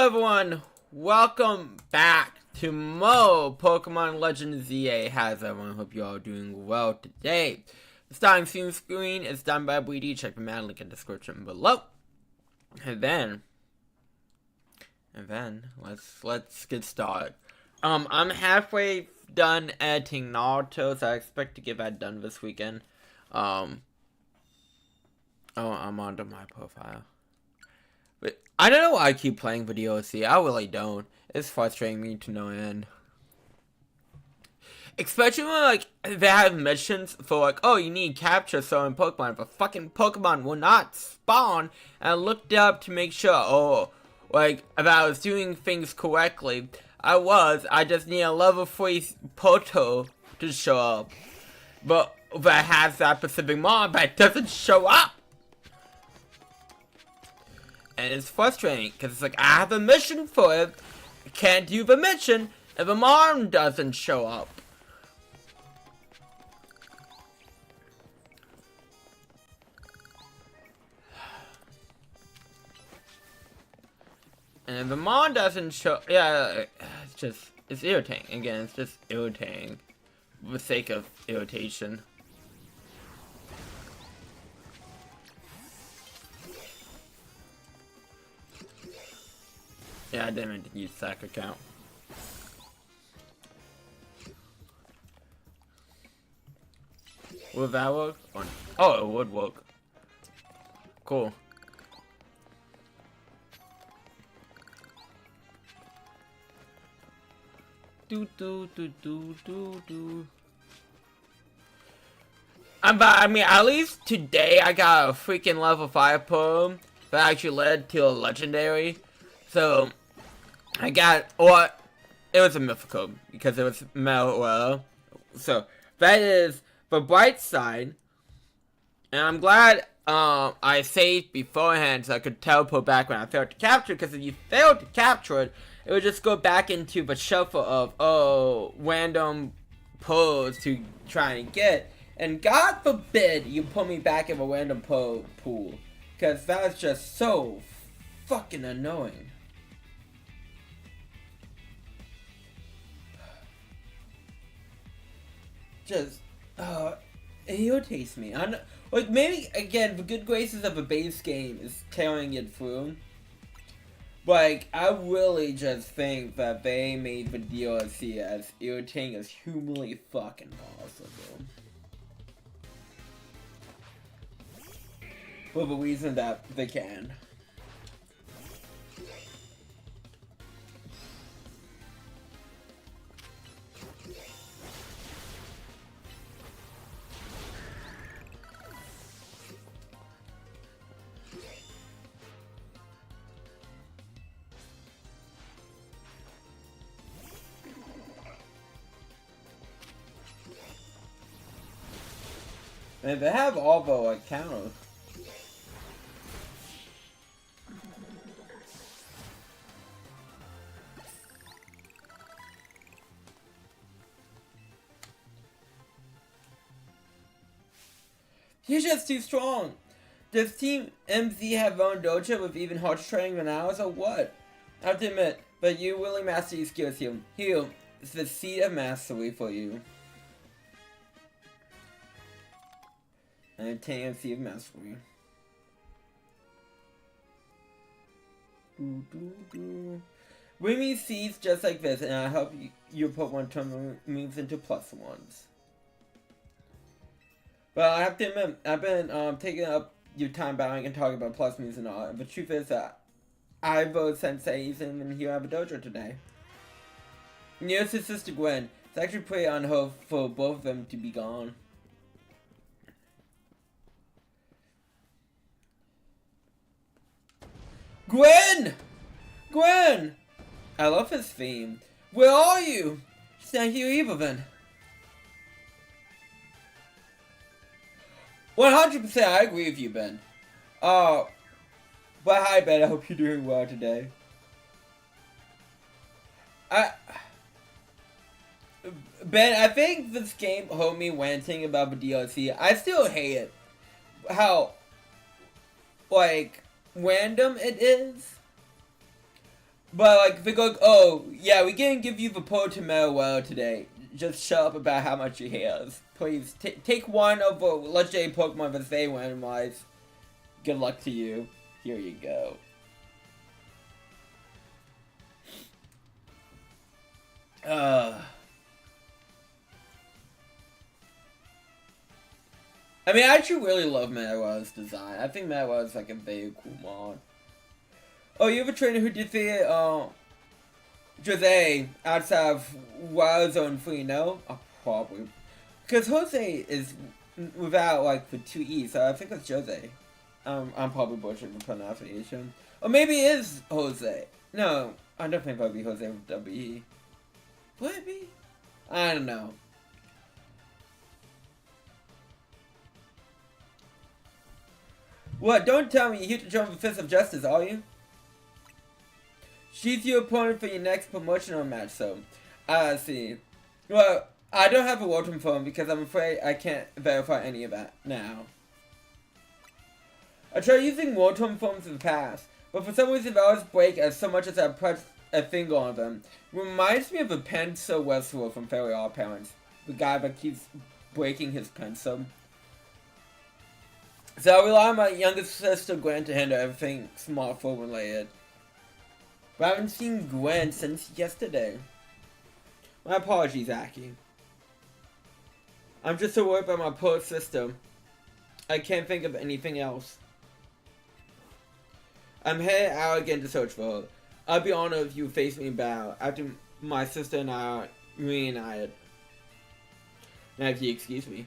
Hello everyone, welcome back to Mo Pokemon Legends ZA. How's everyone? Hope you all doing well today. The starting screen is done by BD. Check the man link in the description below. And then let's get started. I'm halfway done editing Naruto, so I expect to get that done this weekend. I'm onto my profile. But I don't know why I keep playing with DLC. I really don't. It's frustrating me to no end. Especially when, like, they have missions for, like, oh, you need capture certain Pokemon, but fucking Pokemon will not spawn. And I looked up to make sure, if I was doing things correctly. I just need a level 3 Poto to show up. But that has that specific mod, but it doesn't show up. And it's frustrating, because it's like, I have a mission for it, I can't do the mission, and the mom doesn't show up. And if the mom doesn't show, it's irritating. Again, it's just irritating, for the sake of irritation. Yeah, I didn't mean to use Sack account. Would that work? Oh, it would work. Cool. But I mean, at least today I got a freaking level 5 poem that actually led to a legendary. So, I got, it was a mythical, because it was Metal. So, that is the bright side. And I'm glad I saved beforehand so I could teleport back when I failed to capture, because if you failed to capture it, it would just go back into the shuffle of, random pulls to try and get. And God forbid you put me back in a random pool, because that's just so fucking annoying. Just, it irritates me. Like, maybe, again, the good graces of a base game is carrying it through. Like, I really just think that they made the DLC as irritating as humanly fucking possible. For the reason that they can. And they have all the, like, counters. You're just too strong. Does Team MZ have their own dojo with even harder training than ours, or what? I have to admit, but you really master these skills here. Here, it's the seed of mastery for you. And Team MZ of mastery. Bring me seeds just like this, and I hope your Pokemon turn moves into +1s. Well, I have to admit, I've been taking up your time battling and talking about plus moves and all. And the truth is that I both senseis and here I have a dojo today. Here's his sister Gwen. It's actually pretty unheard for both of them to be gone. Gwen! Gwen! I love his theme. Where are you? She's not here either then. 100% I agree with you, Ben. But hi, Ben. I hope you're doing well today. Ben, I think this game heard me ranting about the DLC. I still hate it. How, like, random it is. But like they go, oh yeah, we can't give you the Poe to Meruel today. Just shut up about how much he has. Please take one of the legendary Pokemon that they randomize. Good luck to you. Here you go. I mean, I actually really love Meruel's design. I think Meruel is like a very cool mod. Oh, you have a trainer who did the Jose outside of Wild Zone 3, no? Oh, probably. Because Jose is without like the 2 E's, so I think it's Jose. I'm probably butchering the pronunciation. Or maybe it is Jose. No, I don't think it would be Jose with W-E. Would it be? I don't know. What? Don't tell me you're here to join the Fist of Justice, are you? She's your opponent for your next promotional match, so... I see. Well, I don't have a Rotom phone because I'm afraid I can't verify any of that now. I tried using Rotom phones in the past, but for some reason they always break as so much as I press a finger on them. Reminds me of a pencil Westworld from Fairy Odd Parents. The guy that keeps breaking his pencil. So I rely on my younger sister Gwen to handle everything smartphone related. But I haven't seen Gwen since yesterday. My apologies, Aki. I'm just so worried about my poor sister. I can't think of anything else. I'm headed out again to search for her. I'd be honored if you face me in battle after my sister and I are reunited. Now if you excuse me.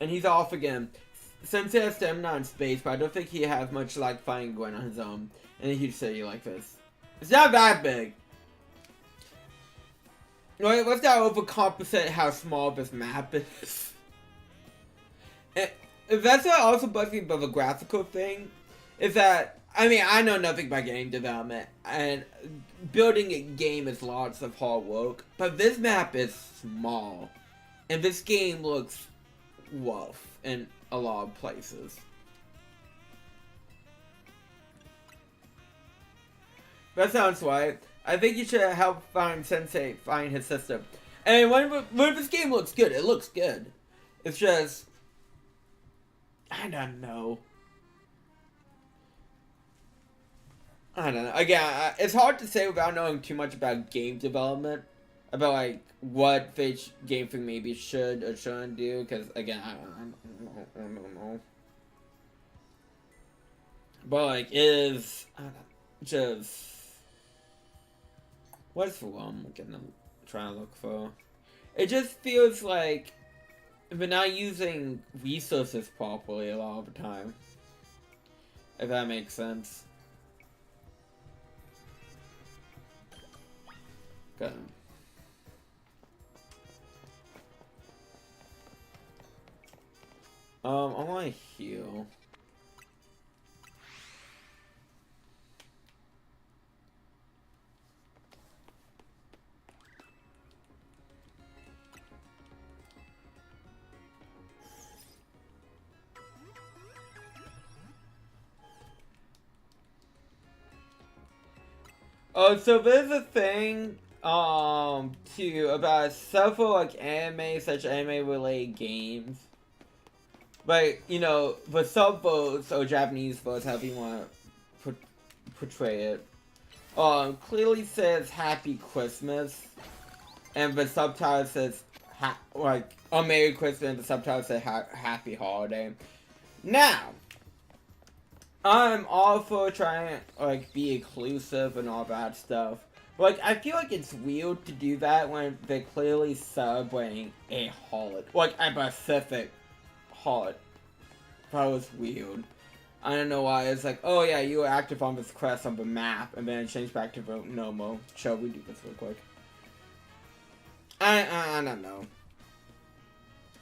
And he's off again. Sensei has stamina in space, but I don't think he has much like fighting Gwen on his own in a huge city like this. It's not that big. Wait, let's not overcompensate how small this map is. And that's what also bugs me about the graphical thing. Is that, I mean, I know nothing about game development, and building a game is lots of hard work, but this map is small. And this game looks rough in a lot of places. That sounds right. I think you should help find Sensei find his sister. And when this game looks good, it looks good. It's just, I don't know. I don't know. Again, it's hard to say without knowing too much about game development. About like what Fate Game Freak maybe should or shouldn't do, because again, I don't know. But like, is just what's the one I'm trying to look for? It just feels like we're not using resources properly a lot of the time. If that makes sense. Good. I want to heal. Oh, so there's a thing, too, about several, like, such anime-related games. But, you know, the sub-votes, or Japanese votes, however you want to portray it, clearly says Happy Christmas, and the subtitle says, Merry Christmas, and the subtitle says Happy Holiday. Now, I'm all for trying to, like, be inclusive and all that stuff. But, like, I feel like it's weird to do that when they're clearly celebrating a holiday. Like, a specific holiday. That was weird. I don't know why. It's like, oh yeah, you were active on this quest on the map, and then it changed back to the Nomo. Shall we do this real quick? I don't know.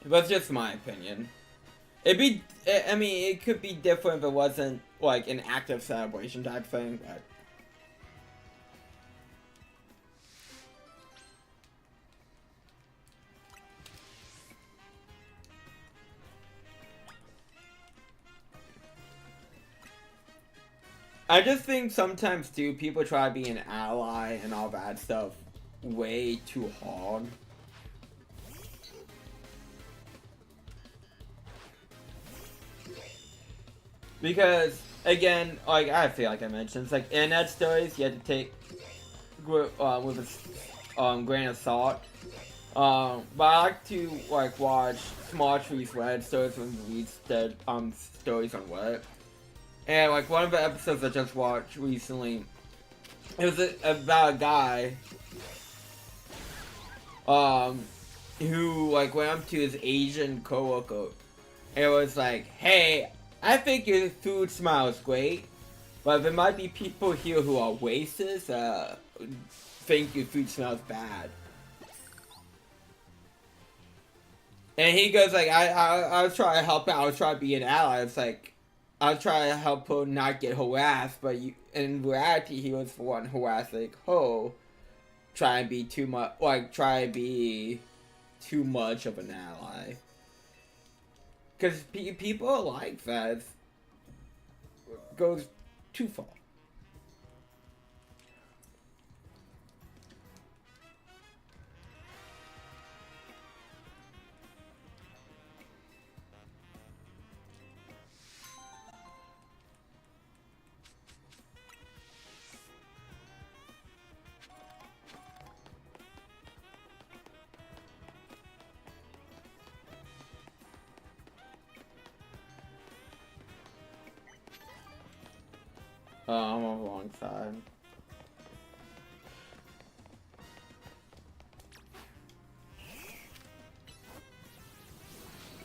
That's just my opinion. I mean, it could be different if it wasn't, like, an active celebration type thing, but... I just think sometimes too people try to be an ally and all that stuff way too hard. Because again, like I feel like I mentioned, it's like internet stories you have to take with a grain of salt. But I like to like watch small trees Reddit stories when read stories on Reddit. And like one of the episodes I just watched recently, it was about a guy who like went up to his Asian coworker and it was like, hey, I think your food smells great, but there might be people here who are racist, think your food smells bad. And he goes like, I was trying to help out, I was trying to be an ally. It's like, I was trying to help her not get harassed, but in reality, he was the one harassed, like, trying to be too much, like, try to be too much of an ally. Because people like that. It goes too far. Oh, I'm on the wrong side.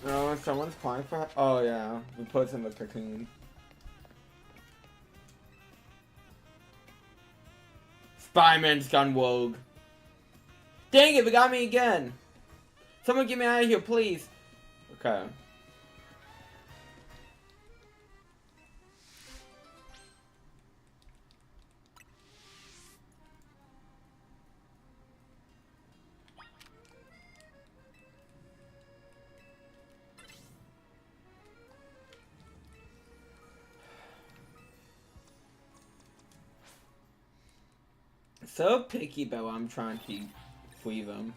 Oh, someone's calling for. Oh yeah, we put in the cocoon. Spyman's gone rogue. Dang it, they got me again. Someone get me out of here, please. Okay. So picky about what I'm trying to free them.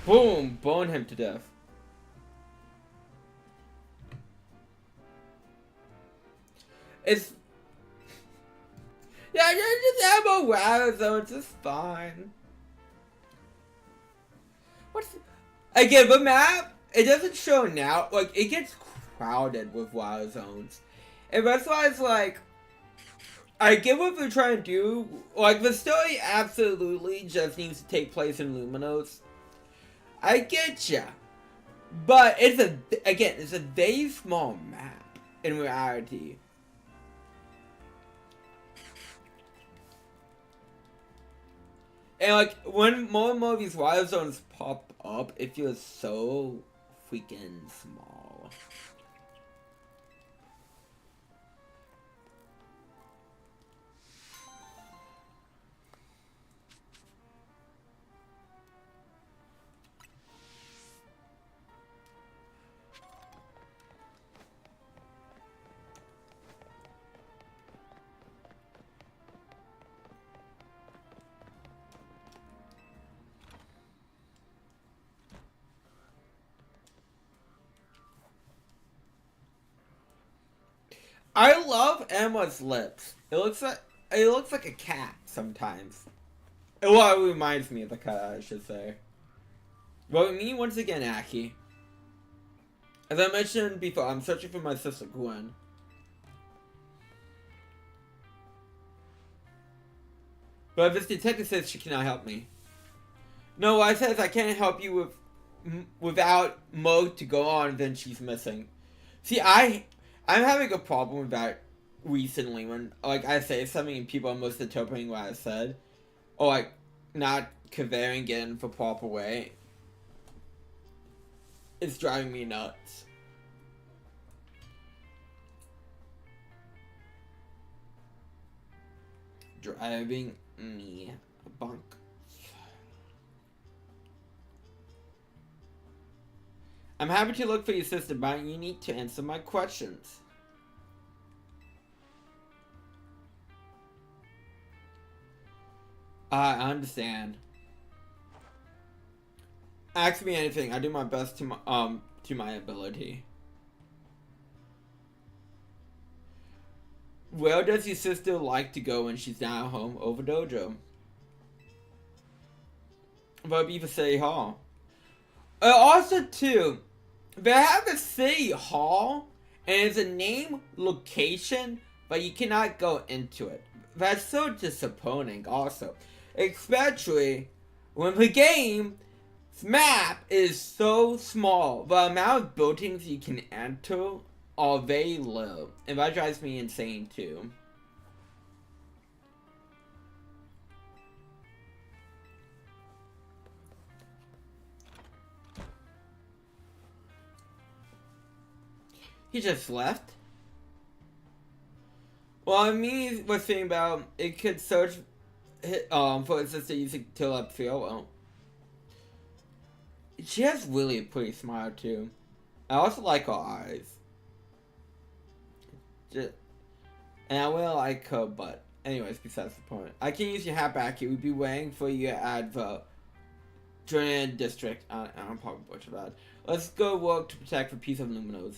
Boom! Bone him to death. It's... Yeah, just have a wild zone, it's just fine. What's... Again, the map, it doesn't show now, like, it gets crowded with wild zones. And that's why it's like... I get what they're trying to do. Like, the story absolutely just needs to take place in Luminos. I get ya. But it's it's a very small map in reality. And like when more and more of these wild zones pop up, it feels so freaking small. I love Emma's lips. It looks like a cat sometimes. Well, it reminds me of the cat, I should say. Well, me once again, Aki. As I mentioned before, I'm searching for my sister Gwen. But this detective says she cannot help me. No, I says I can't help you without mode to go on. Then she's missing. See, I'm having a problem with that recently when, like, I say something and people are misinterpreting what I said. Or, like, not conveying it in the proper way. It's driving me nuts. Driving me bunk. I'm happy to look for your sister, but you need to answer my questions. I understand. Ask me anything. I do my best to my ability. Where does your sister like to go when she's not at home? Over dojo. But even City Hall. Also, too, they have a City Hall, and it's a name location, but you cannot go into it. That's so disappointing, also. Especially when the game's map is so small. The amount of buildings you can enter are very low. And that drives me insane, too. He just left? Well, I mean, was saying about it could search for his sister using telepathy. Well, she has really a pretty smile too. I also like her eyes. And I really like her butt. Anyways, besides the point. I can use your hat back. It would be waiting for you at the Drennan district. I'm probably butchered that. Let's go work to protect the peace of Luminos.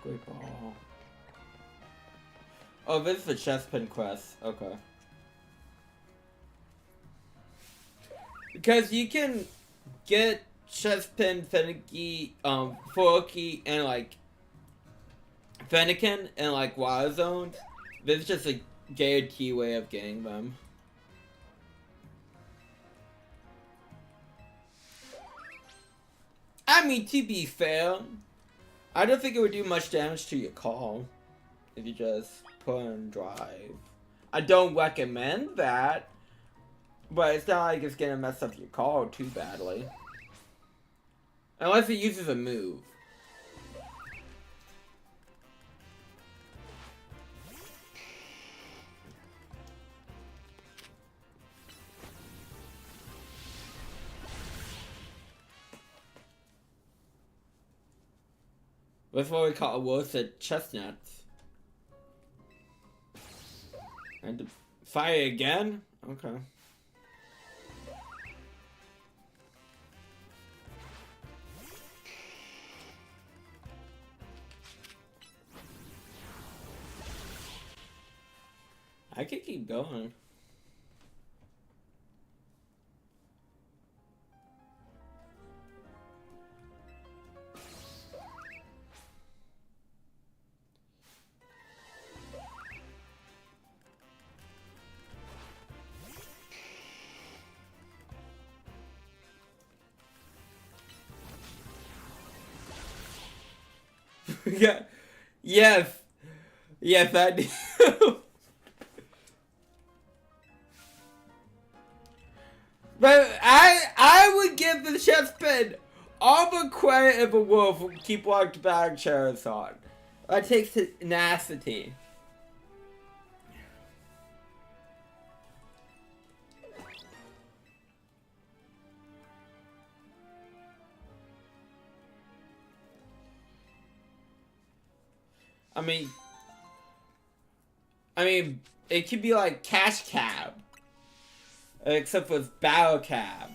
Great ball. Oh, this is the chest pin quest. Okay. Because you can get chest pin, Fenneky, Forky, and like Fennekin and like Wild Zones. This is just a guarantee way of getting them. I mean, to be fair, I don't think it would do much damage to your call if you just put in drive. I don't recommend that, but it's not like it's gonna mess up your call too badly. Unless it uses a move. That's what we call roasted chestnuts. And fire again? Okay. I could keep going. Yeah. Yes. Yes, I do. But I would give the chest pin all the credit in the world for keep walking back Charizard. That takes tenacity. I mean, it could be like Cash Cab. Except with Battle Cab.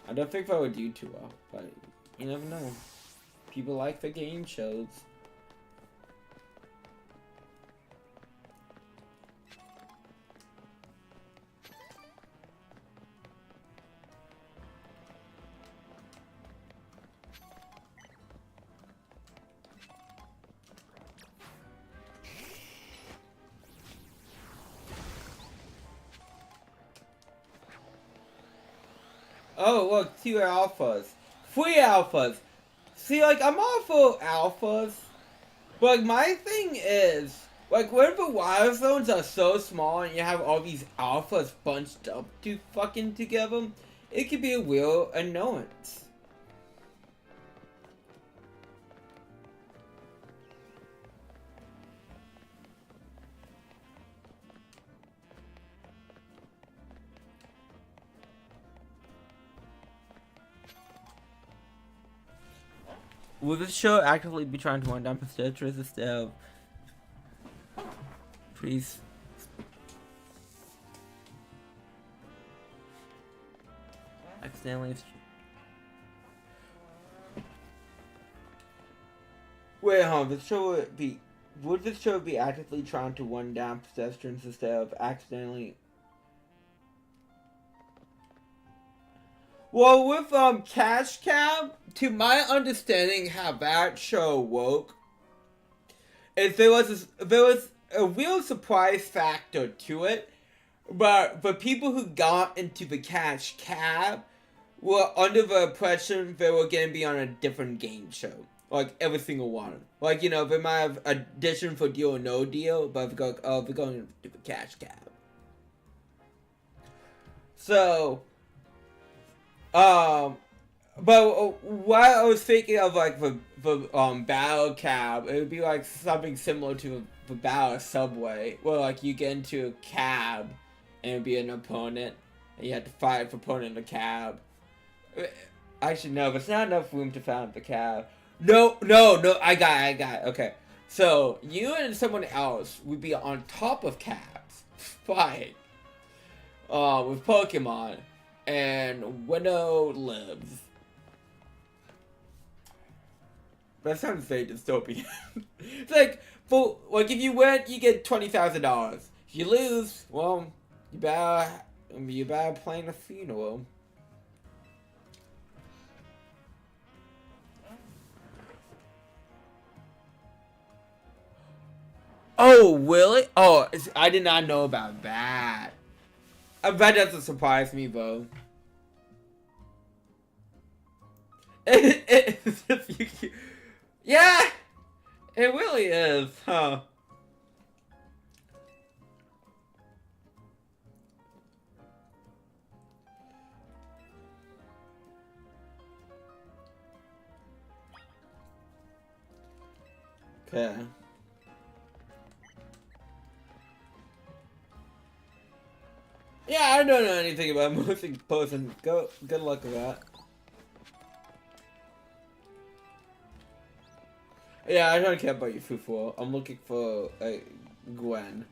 I don't think I would do too well, but you never know. People like the game shows. Oh, look, 2 alphas. 3 alphas. See, like, I'm all for alphas. But, like, my thing is, like, when the wild zones are so small and you have all these alphas bunched up to fucking together, it could be a real annoyance. Will this show actively be trying to wind down Pistachio's instead of... Please. Accidentally... Wait, this show would be... Would this show be actively trying to wind down pedestrians instead of accidentally... Well, with Cash Cab, to my understanding, how that show woke, is there was a real surprise factor to it, but the people who got into the Cash Cab were under the impression they were gonna be on a different game show, like every single one. Like, you know, they might have auditioned for Deal or No Deal, but they're going, oh, they're going to the Cash Cab. So. But what I was thinking of, like, the battle cab, it would be like something similar to the battle subway, where, like, you get into a cab and it would be an opponent and you have to fight the opponent in the cab. Actually, no, there's not enough room to find the cab. No, I got it. Okay, so you and someone else would be on top of cabs, fight, with Pokemon. And Winnow lives. That sounds very dystopian. It's like, if you win, you get $20,000. If you lose, well, you better plan a funeral. Oh, really? Oh, I did not know about that. That doesn't surprise me, though. Yeah, it really is, huh? Okay. Yeah, I don't know anything about moving posing. Good luck with that. Yeah, I don't care about you, Fufu. I'm looking for Gwen.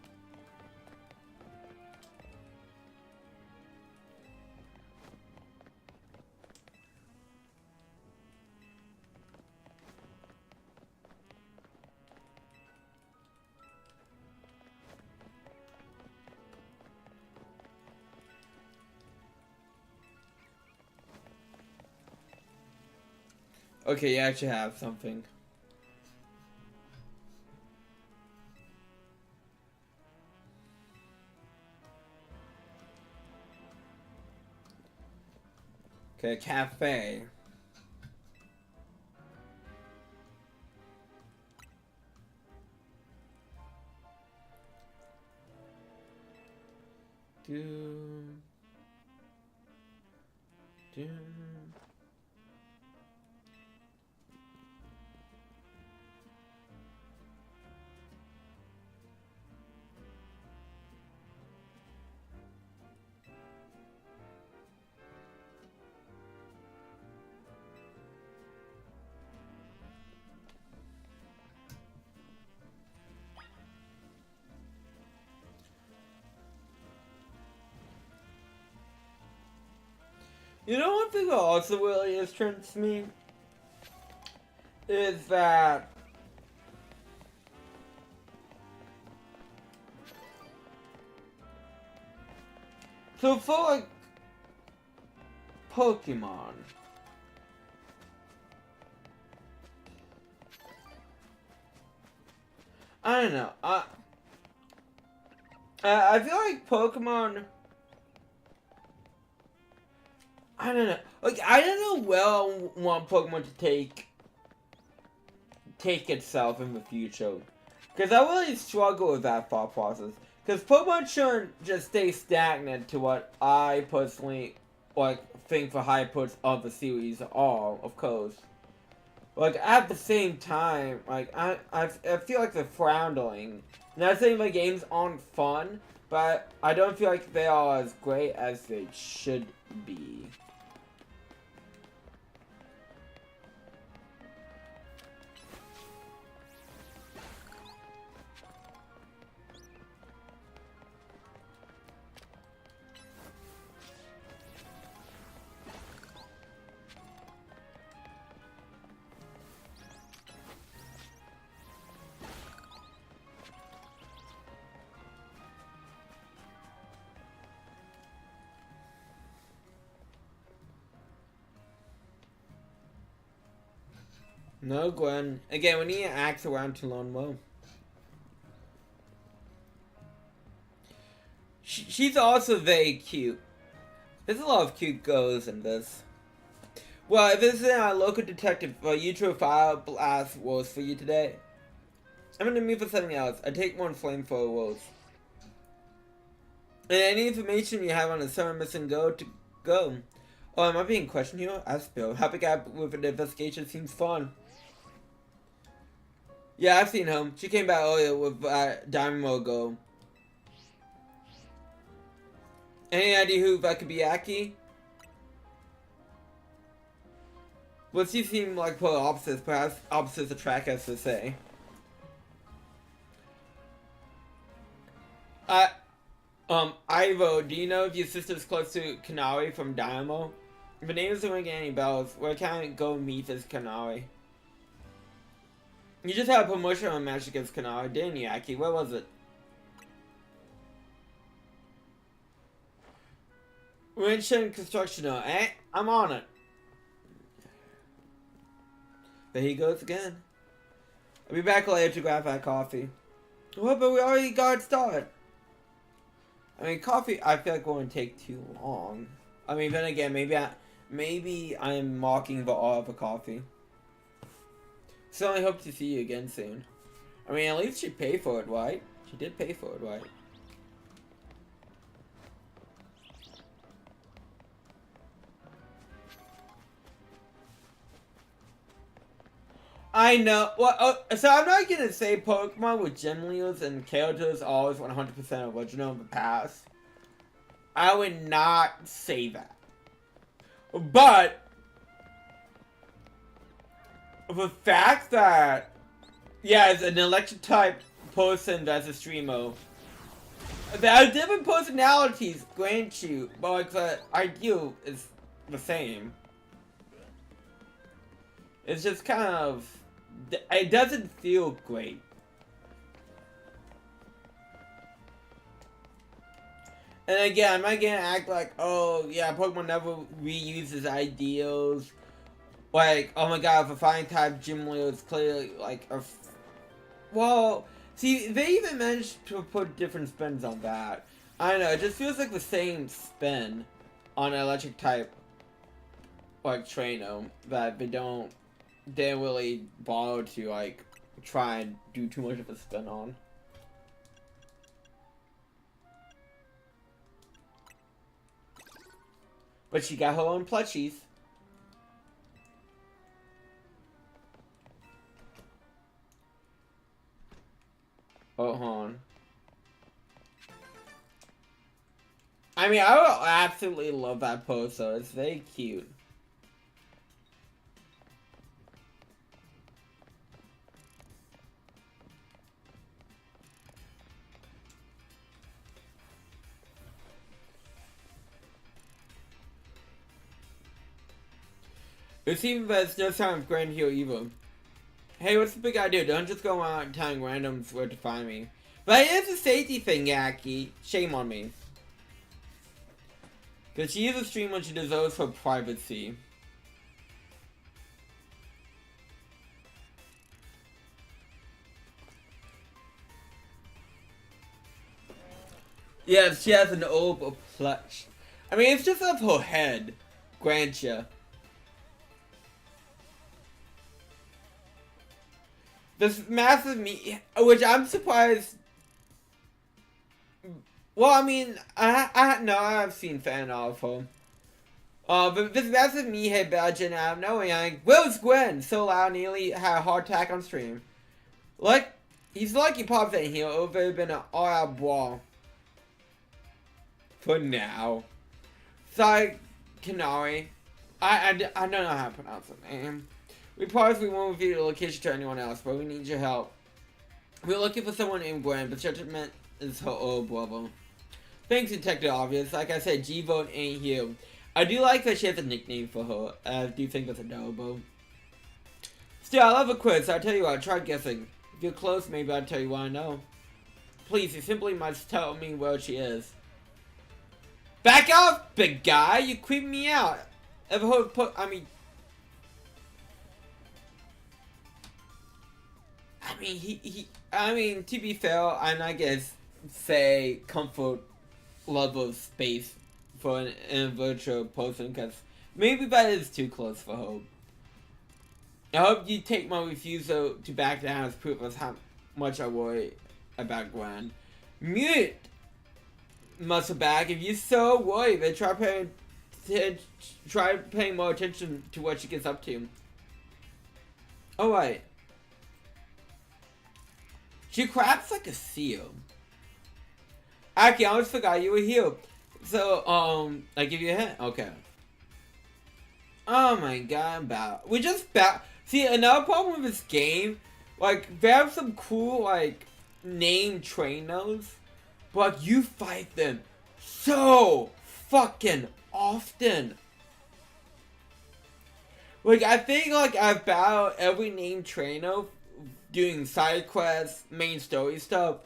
Okay, you actually have something. Okay, cafe. Doom. You know, one thing that also really interests me is that so for like Pokemon, I don't know. I feel like Pokemon. I don't know. Like I don't know where I want Pokemon to take itself in the future, because I really struggle with that thought process. Because Pokemon shouldn't just stay stagnant to what I personally like think the high puts of the series are, of course. Like at the same time, like I feel like they're floundering. Not saying the games aren't fun, but I don't feel like they are as great as they should be. No, Gwen. Again, we need to axe around to learn more. She's also very cute. There's a lot of cute girls in this. Well, if this is our local detective YouTube file blast rolls for you today, I'm gonna move for something else. I take one flamethrower rolls. And any information you have on a summer missing girl to go. Oh, am I being questioned here? Ask Bill. Helping out with an investigation seems fun. Yeah, I've seen him. She came back earlier with Diamond Go. Any idea who that could be, Aki? Well, she seemed like polar opposites, perhaps opposites attract us to say. Ivo, do you know if your sister's close to Kanari from Dynamo? If the name doesn't ring any bells, where can I go meet this Kanari? You just had a promotional match against Kanari, didn't you, Aki? Where was it? Winston Constructional, eh? I'm on it. There he goes again. I'll be back later to grab that coffee. What? But we already got started. I mean, coffee, I feel like won't take too long. I mean, then again, maybe I'm mocking the awe of a coffee. So I hope to see you again soon. I mean, at least she paid for it, right? She did pay for it, right? I know. Well, so I'm not gonna say Pokemon with gym leaders and characters always 100% original in the past. I would not say that. But the fact that, yeah, it's an electric type person that's a streamer. There are different personalities, grant you, but like the ideal is the same. It's just kind of, it doesn't feel great. And again, I'm not gonna act like, oh yeah, Pokemon never reuses ideals. Like, oh my god, if a flying type gym leader is clearly like a. Well, see, they even managed to put different spins on that. I don't know, it just feels like the same spin on an electric type, like, trainer, that they didn't really bother to, like, try and do too much of a spin on. But she got her own plushies. Oh, hold on. I mean, I would absolutely love that pose, though. It's very cute. It seems that it's no sign of Grand Hero evil. Hey, what's the big idea? Don't just go around telling randoms where to find me. But it is a safety thing, Yaki. Shame on me. Because she is a streamer, she deserves her privacy. Yeah, she has an orb of plush. I mean, it's just of her head. Grant ya. This massive me, which I'm surprised. Well, I mean, I've seen fan art of her. But this massive me head badging out of nowhere, like, where's Gwen? So loud, nearly had a heart attack on stream. Like, he's lucky pops in here, or there'd been an all-out brawl. For now. Sorry, Kanari. I don't know how to pronounce her name. We promise we won't reveal the location to anyone else, but we need your help. We're looking for someone named Gwen, but judgment is her old brother. Thanks, Detective Obvious. Like I said, G-Vote ain't here. I do like that she has a nickname for her. I do think that's adorable. Still, I love a quiz, so I'll tell you what, try guessing. If you're close, maybe I'll tell you what I know. Please, you simply must tell me where she is. Back off, big guy! You creep me out! Ever heard I mean, to be fair, and I guess, say, comfort level of space for an virtual person, because maybe that is too close for hope. I hope you take my refusal to back down as proof of how much I worry about Gwen. Mute! Muscle back, if you're so worried, then try paying more attention to what she gets up to. Alright. She craps like a seal. Aki, I almost forgot you were here. So, I give you a hint? Okay. Oh my god, we just see, another problem with this game, like, they have some cool, like, named trainers, but you fight them so fucking often. Like, I think, like, I've battled every named trainer doing side quests, main story stuff,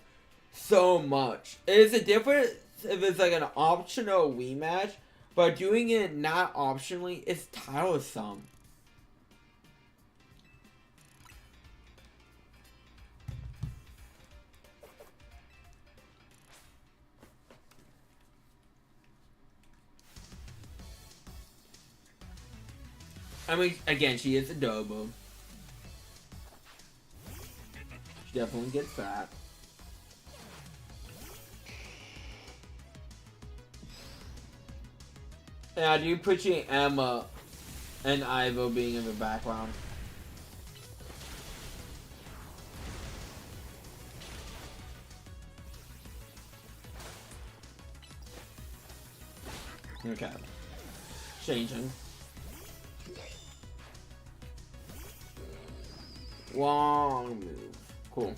so much. It is a difference if it's, like, an optional rematch, but doing it not optionally is tiresome. I mean, again, she is adorable. She definitely gets fat. And I do appreciate Emma and Ivo being in the background. Okay. Changing. Long move. Cool.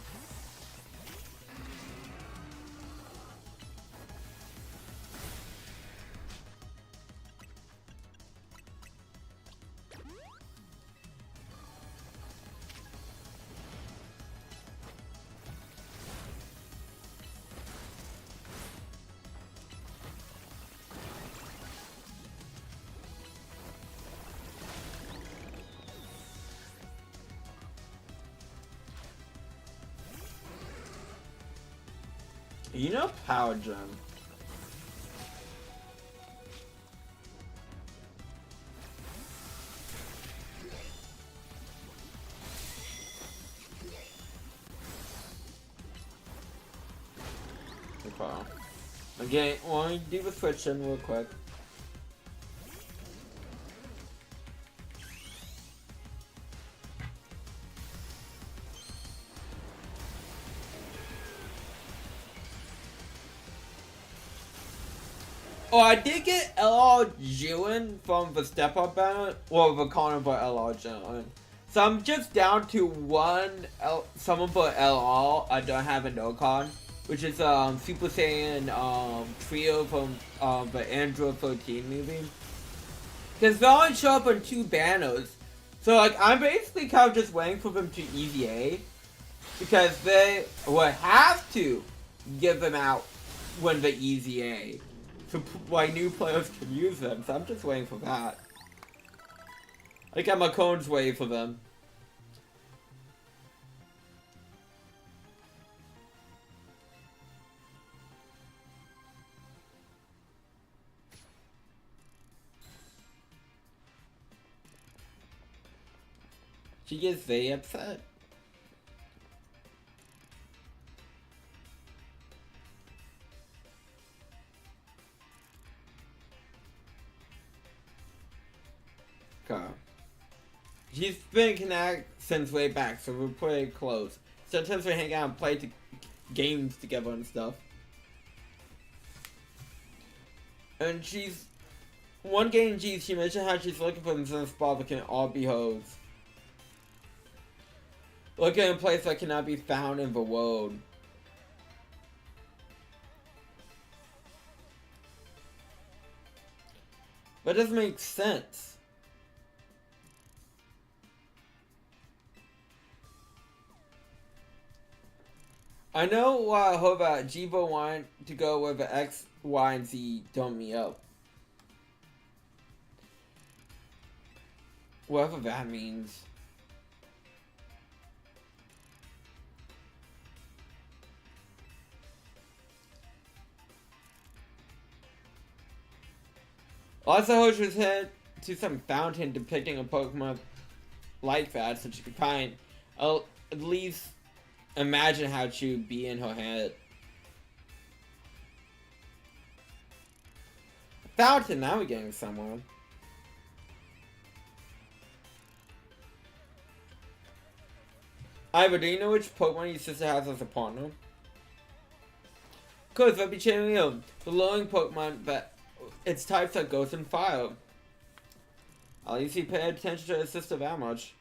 You know Power Gem. Okay. Again, want to do the switching real quick. Oh, I did get LR Jewin from the Step Up banner, or the corner for LR Jewin. So I'm just down to one summon for LR I don't have a no-con, which is Super Saiyan trio from the Android 13 movie. Because they only show up on 2 banners. So, like, I'm basically kind of just waiting for them to EVA. Because they would have to give them out when they EVA. So, why new players can use them. So, I'm just waiting for that. I got my cones waiting for them. She gets very upset. Okay. She's been connected since way back, so we're pretty close. Sometimes we hang out and play games together and stuff. And she's... One game, she mentioned how she's looking for some spot that can all be hoes. Looking in a place that cannot be found in the world. That doesn't make sense. I know why I hope that Jiva wanted to go where the X, Y, and Z don't meet up. Whatever that means. Also, Hosh was head to some fountain depicting a Pokemon like that, so she could find, at least imagine how she would be in her head. Fountain, now we're getting somewhere. Ivor, do you know which Pokemon your sister has as a partner? Cause I'll be changing you. The glowing Pokemon, but its types are Ghost and Fire. At least he paid attention to his sister that much.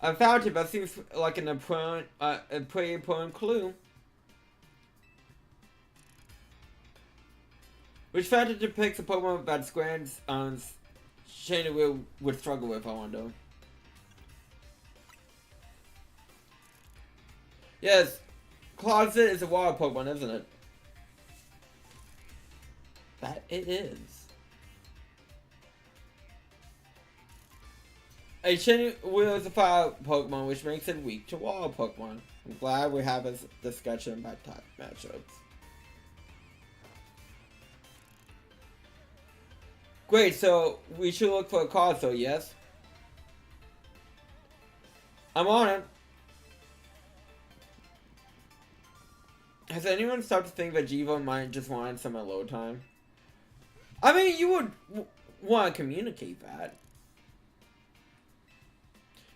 I found it, but it seems like a pretty important clue. Which fountain depicts a Pokemon that Square's Shane would struggle with, I wonder. Yes, Closet is a water Pokemon, isn't it? That it is. A Shinwheel is a fire Pokemon, which makes it weak to water Pokemon. I'm glad we have this discussion about type matchups. Great, so we should look for a card, so yes? I'm on it. Has anyone started to think that Jiva might just want some alone time? I mean, you would want to communicate that.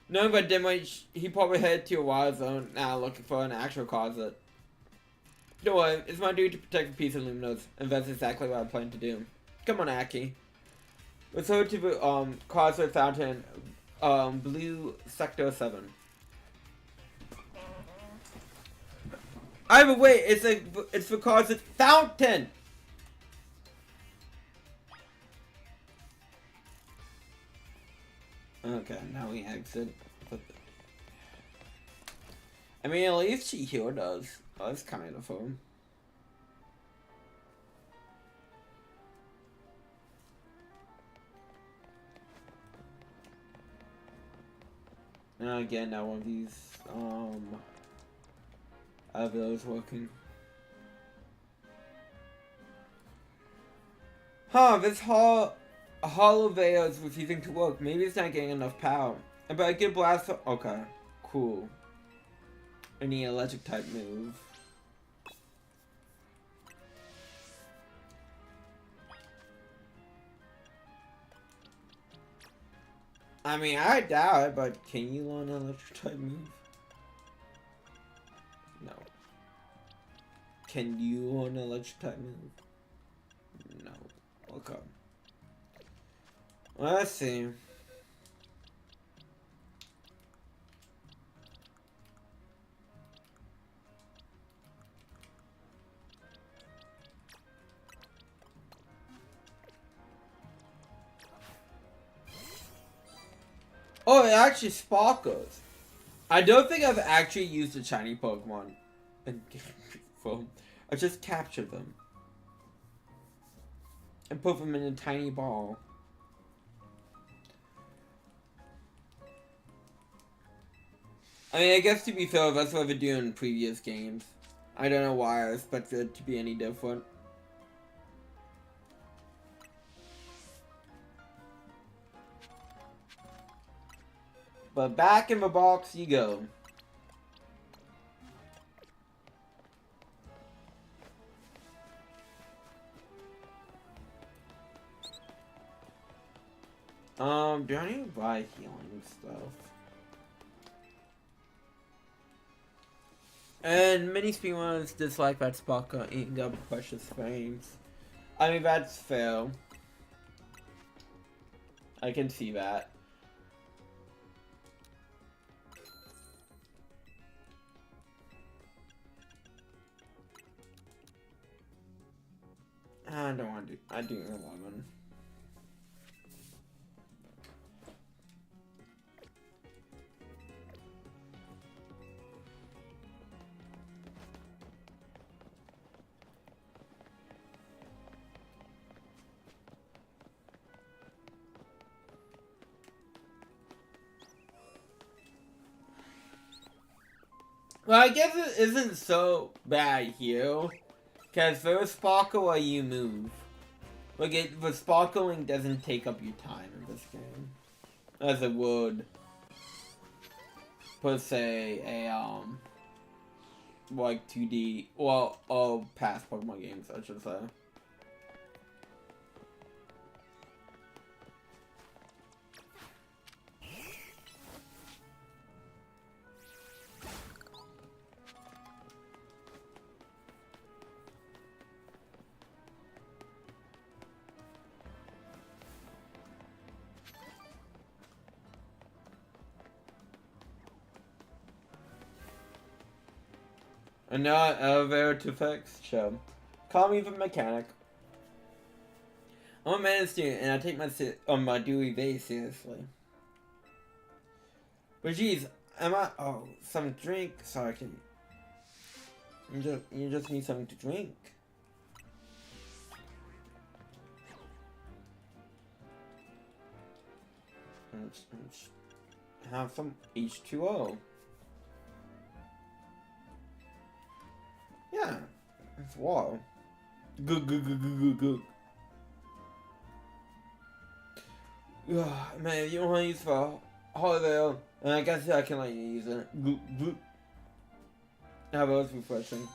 Knowing that Dimwich, he probably headed to a wild zone now looking for an actual closet. Don't worry, it's my duty to protect the peace of Luminos, and that's exactly what I plan to do. Come on, Aki. Let's go to the closet fountain, blue sector 7. Either way, it's the closet fountain. Okay, now we exit. I mean, at least she healed us. Oh, that's kind of fun. Now again, now one of these those working. Huh, this Hollow Veil is refusing to work. Maybe it's not getting enough power. But I get blast. Okay, cool. Any electric type move. I mean, I doubt it, but can you learn an electric type move? No. Can you learn an electric type move? No. Okay. Let's see. Oh, it actually sparkles. I don't think I've actually used a shiny Pokemon in game before. I just captured them and put them in a tiny ball. I mean, I guess to be fair, that's what I would do in previous games. I don't know why I expected it to be any different. But back in the box you go. Do I need to buy healing stuff? And many speedrunners dislike that Sparkle eating up precious frames. I mean, that's fair. I can see that. I don't want to do. I do 11. Well, I guess it isn't so bad here, because for Sparkle you move. Like, the sparkling doesn't take up your time in this game, as it would, per se, like 2D, well, past Pokemon games, I should say. And now elevator to fix show. Call me the mechanic. I'm a man student and I take my Dewey very seriously. But geez, some drink so I can. You just need something to drink. And have some H2O. Yeah, it's water. Good. Man, if you don't want to use for holiday, and I guess I can let you use it. How about it's refreshing?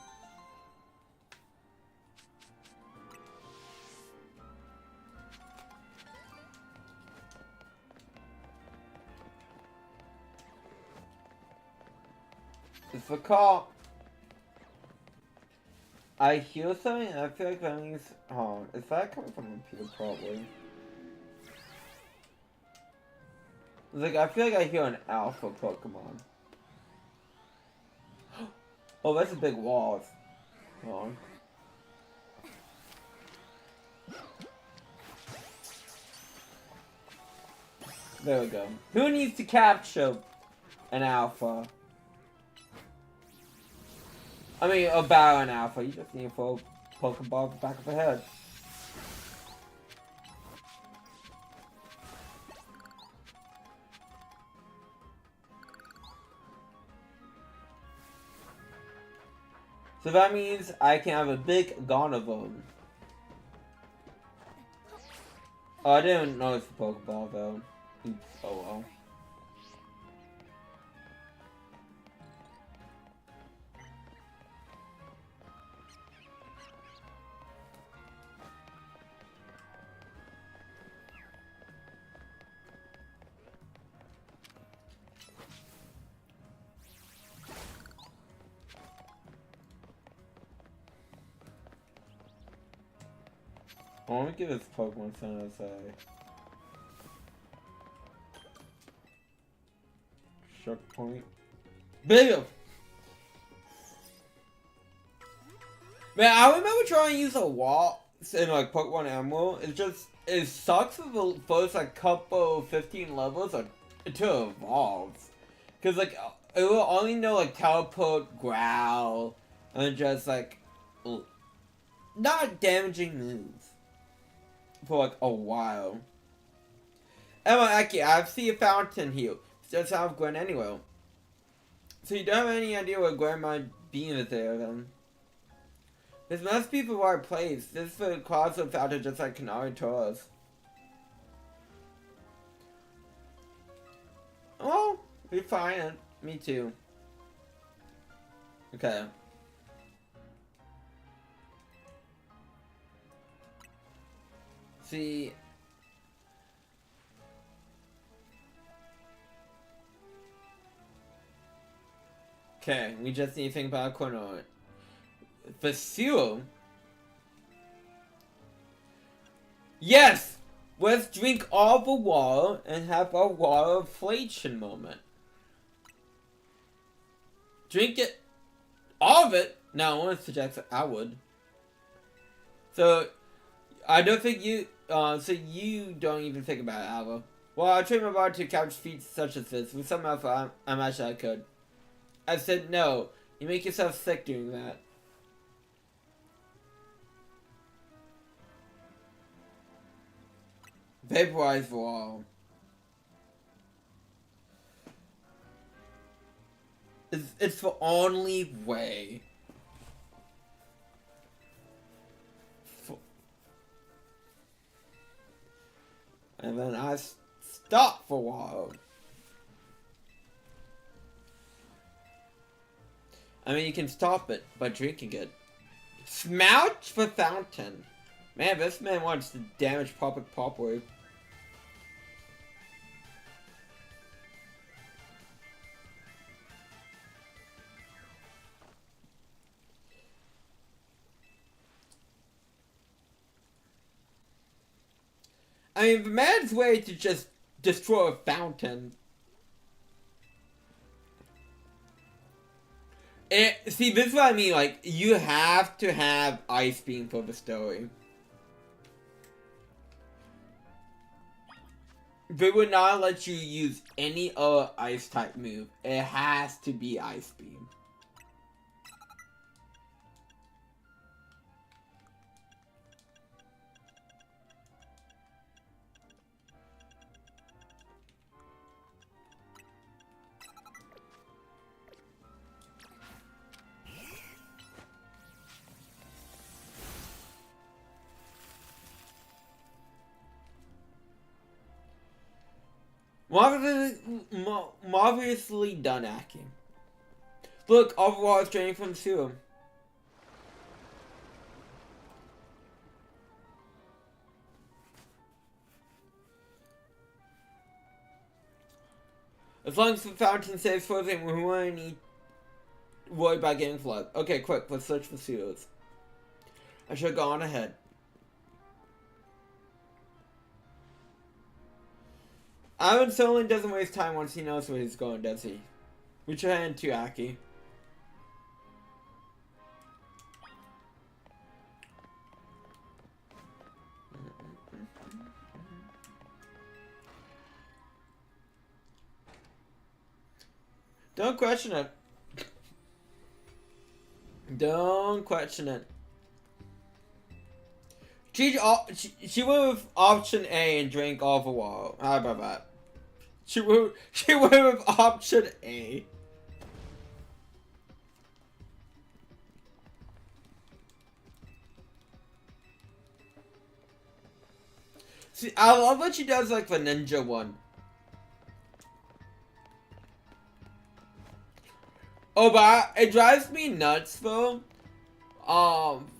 It's for call. I hear something and I feel like that means, oh, is that coming from the computer? Probably. Like, I feel like I hear an alpha Pokemon. Oh, that's a big wall. Hold on. There we go. Who needs to capture an alpha? I mean, a battle an alpha. You just need to throw a Pokeball at the back of the head. So that means I can have a big Gardevoir. Oh, I didn't notice the Pokeball though. Oops, oh well. I want to give this Pokemon Center a Shark Point. Big! Man, I remember trying to use a wall in like Pokemon Emerald. It sucks for the first like couple 15 levels are until it evolves. Cause like it will only know like teleport, growl, and just like not damaging moves for like a while. Emma, actually, I've seen a fountain here. Still sound Gwen anyway. So you don't have any idea what Gwen might be in there then? This must be the right place. This is the cause of fountain just like Kanari told us. Oh, we find it. Me too. Okay. See. Okay, we just need to think about a corner. The seal. Yes! Let's drink all the water and have a water inflation moment. Drink it. All of it? No, I want to suggest that I would. So, I don't think you, so you don't even think about it, Alva. Well, I trained my body to catch feats such as this. With some effort, I imagine I could. I said no. You make yourself sick doing that. Vaporize the wall. It's the only way. And then I stop for a while. I mean, you can stop it by drinking it. Smouch the fountain. Man, this man wants to damage public property. I mean, the man's way to just destroy a fountain. See, this is what I mean, like, you have to have Ice Beam for the story. They would not let you use any other Ice type move. It has to be Ice Beam. Marvelously done, Aki. Look, overall it's draining from the sewer. As long as the fountain saves frozen, we won't need to worry about getting flooded. Okay, quick, let's search for sewers. I should have gone ahead. Ivan Solon doesn't waste time once he knows where he's going, does he? We should head into Aki. Don't question it. Don't question it. She went with option A and drank all the water. How about that? She went with option A. See, I love what she does like the ninja one. Oh, but it drives me nuts though.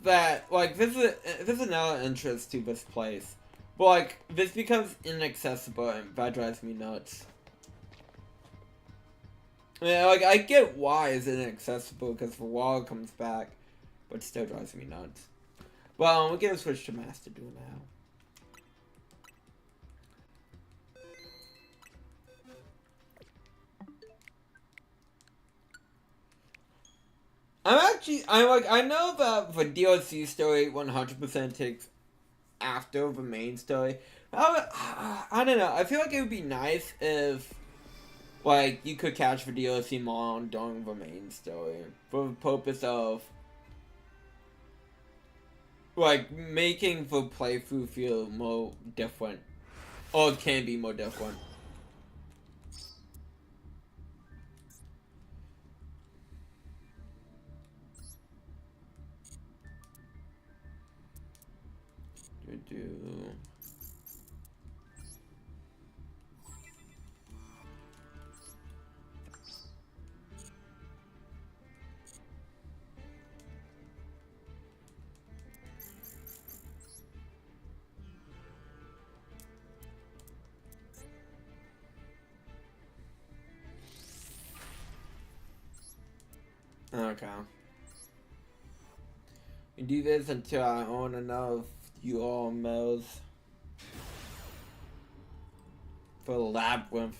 That like this is another interest to this place, but like this becomes inaccessible and that drives me nuts. Yeah, like I get why it's inaccessible because the wall comes back, but it still drives me nuts. Well, we're gonna switch to Master Duel now. I know that the DLC story 100% takes after the main story. I don't know. I feel like it would be nice if Like, you could catch the DLC mod during the main story for the purpose of, like, making the playthrough feel more different. Or it can be more different. Okay. We do this until I own enough you all mills for Labyrinth.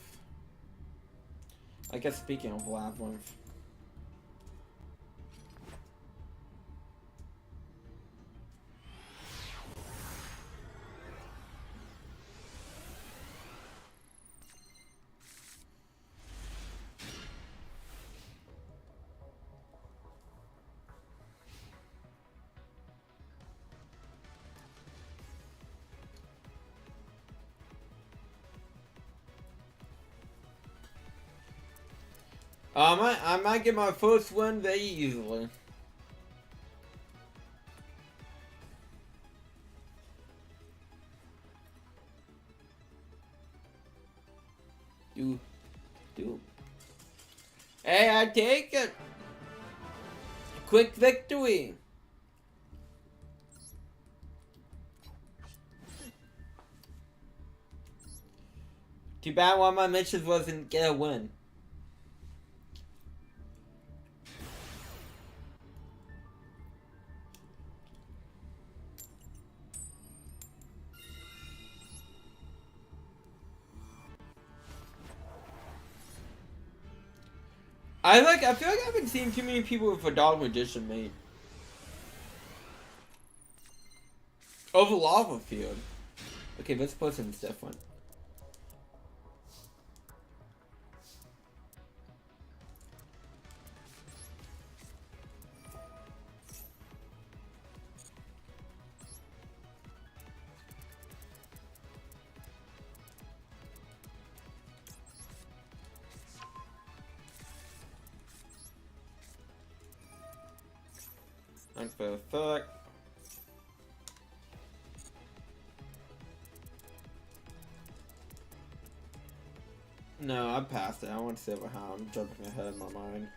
I guess speaking of Labyrinth. I might get my first win very easily. Do. Hey, I take it. Quick victory. Too bad one of my missions wasn't get a win. I feel like I haven't seen too many people with a dog magician mate. Over lava field. Okay, this person's different. Thanks for the fuck. No, I passed it. I want to see how I'm jumping ahead in my mind.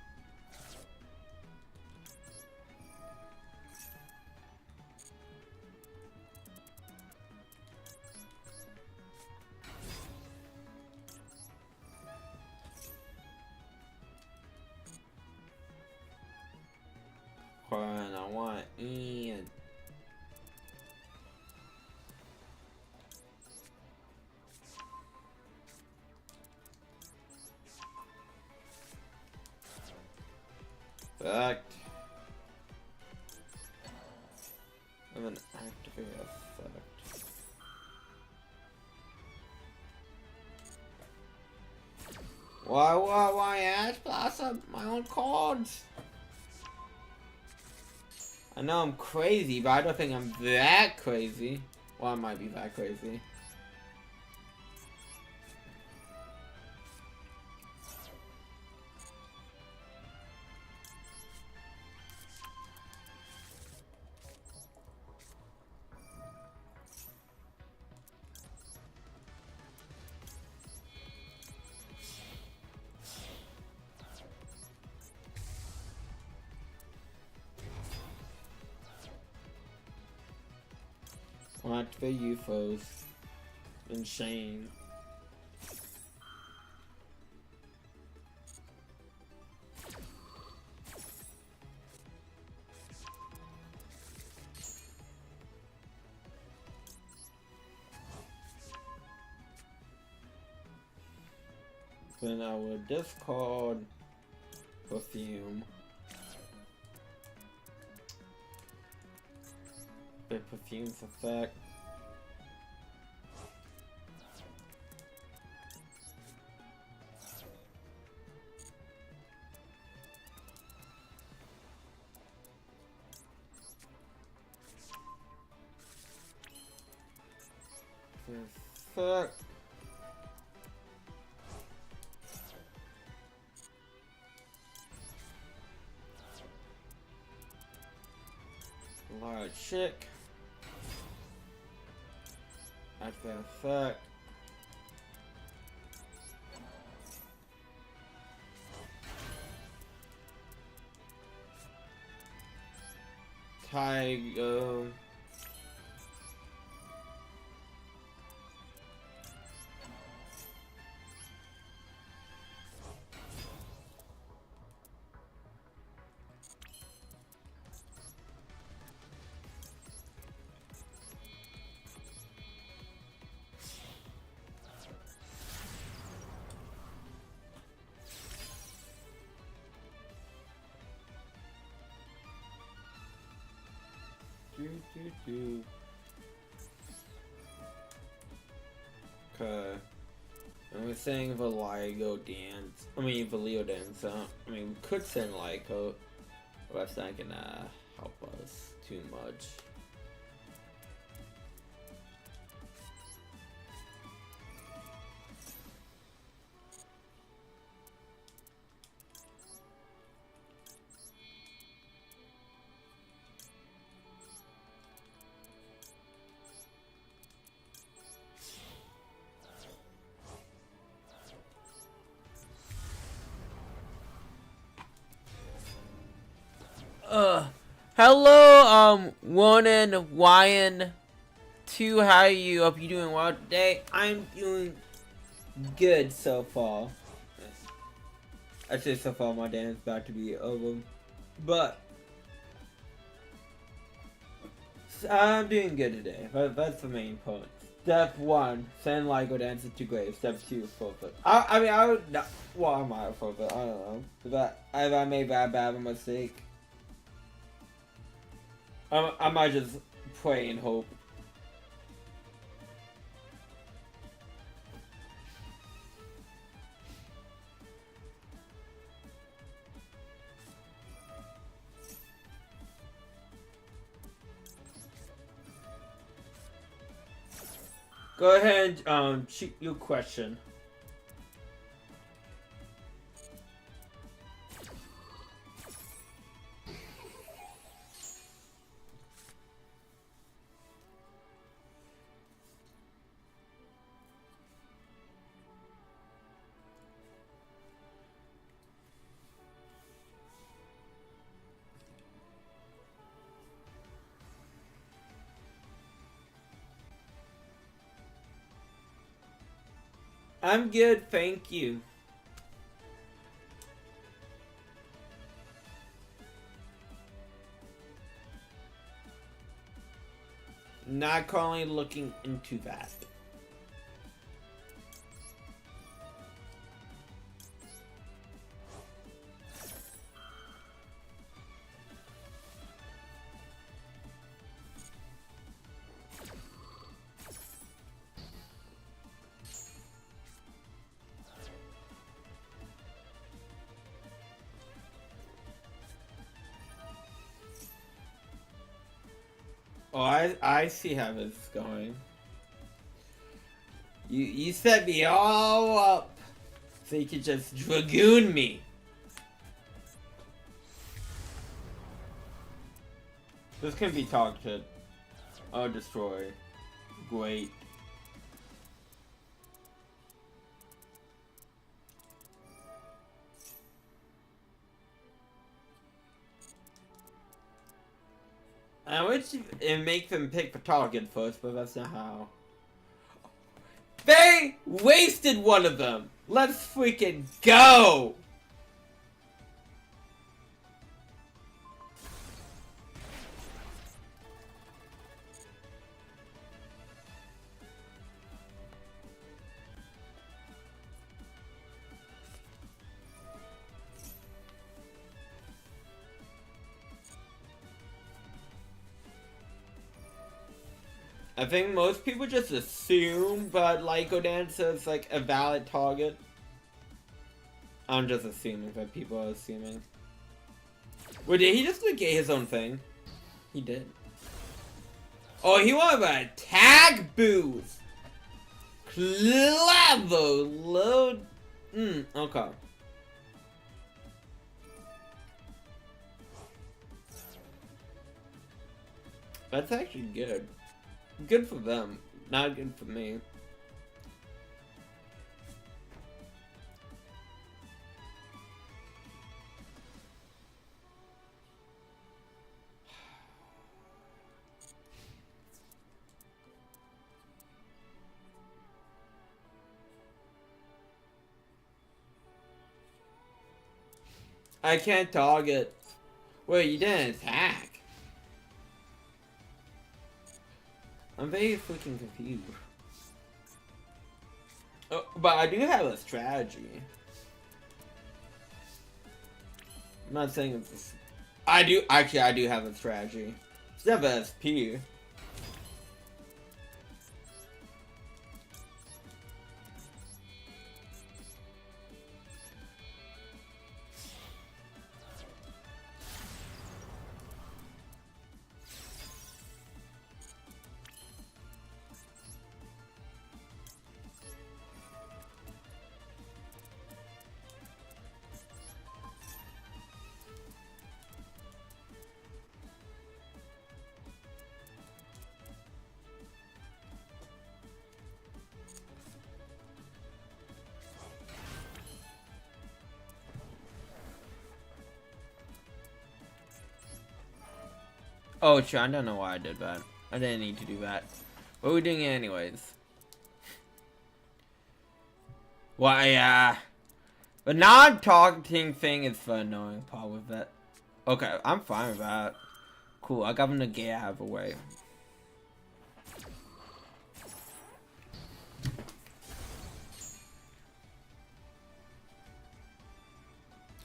And I want in. Fact. And then activate effect. Why add Blossom my own cards? I know I'm crazy, but I don't think I'm that crazy. Well, I might be that crazy. I'll activate UFOs. Insane. Then I will discard Perfume. The Perfume's effect. Fuck. Large chick. That's gonna fuck. Tiger. Okay. And we're saying Valigo dance. Valio dance. We could send Lyco, but that's not gonna help us too much. Hello, Ronan, Ryan, 2, how are you? Hope you doing well today. I'm doing good so far. Actually, so far my day is about to be over, but I'm doing good today. That's the main point. Step 1, send Lyco dancer to grave. Step 2, forfeit. I would not. Well, I might forfeit. I don't know. If I made that bad of a mistake, I might just pray and hope. Go ahead and shoot your question. I'm good, thank you. Not currently looking into that. Oh, I see how this is going. You set me all up so you could just dragoon me. This can be targeted. Oh, destroy. Great. I wish it make them pick the target first, but that's not how. They wasted one of them! Let's freaking go! I think most people just assume, but Lyco Dancer is like a valid target. I'm just assuming that people are assuming. Wait, did he just negate his own thing? He did. Oh, he wanted a tag boost! Level load. Okay. That's actually good. Good for them, not good for me. I can't target. Wait, you didn't attack? I'm very freaking confused. Oh, but I do have a strategy. I'm not saying it's... I do have a strategy. It's never SP. Oh, sure, I don't know why I did that. I didn't need to do that. What are we doing anyways? Why, the non-talking thing is the annoying part with it. Okay, I'm fine with that. Cool, I got him to get out of the way.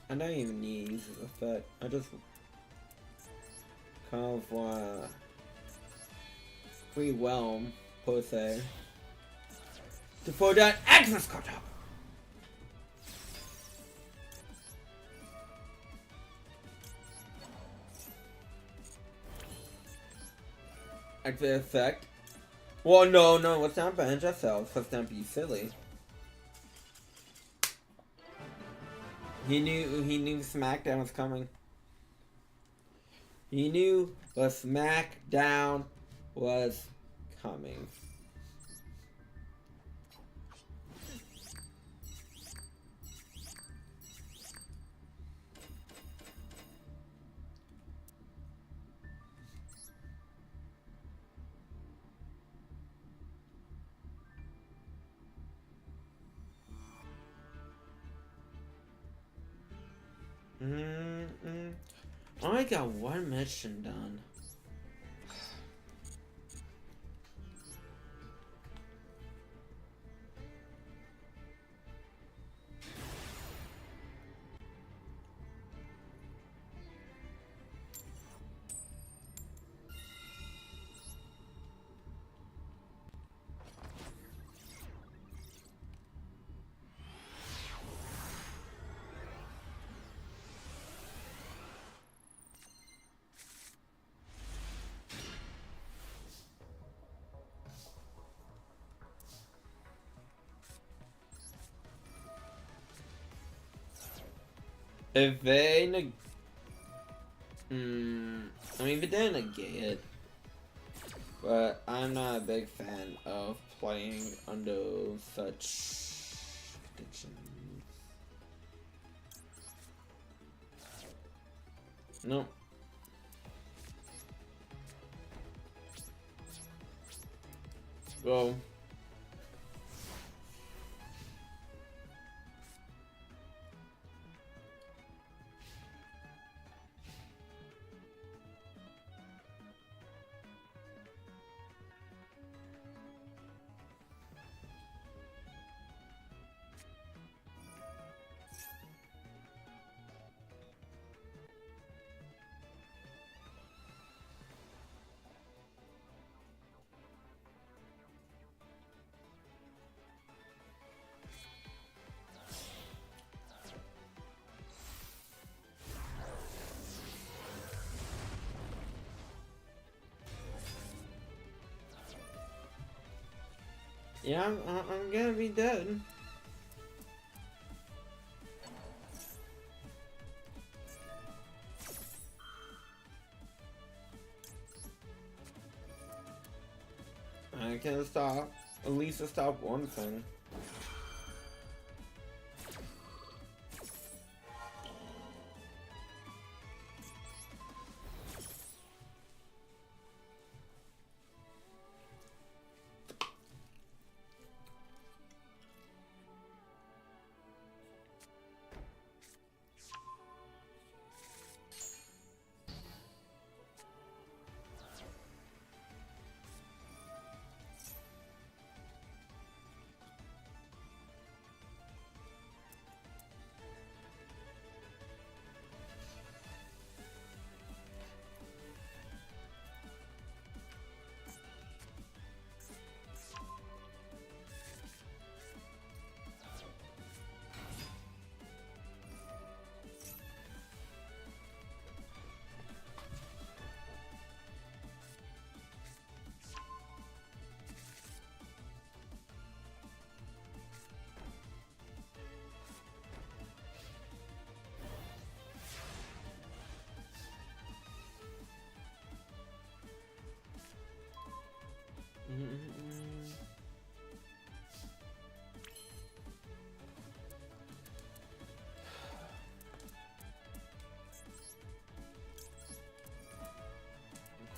I don't even need to use this effect. I just kind of free whelm, per se, to throw down access cutter. Activate effect. Well, no, let's not banish ourselves. Let's not be silly. He knew SmackDown was coming. He knew the SmackDown was coming. I only got one mission done. If they I mean, if it didn't negate it, but I'm not a big fan of playing under such conditions. No. Well. Yeah, I'm gonna be dead. I can stop. At least stop one thing.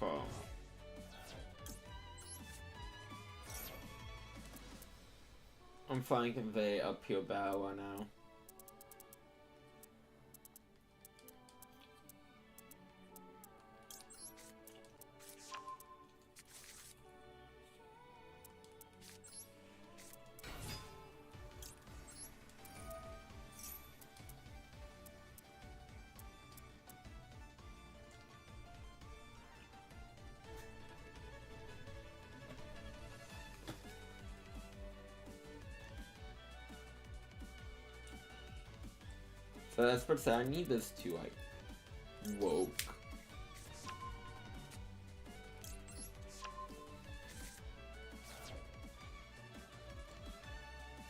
Okay. I'm fighting the uphill battle right now. So that's what I need this to like woke.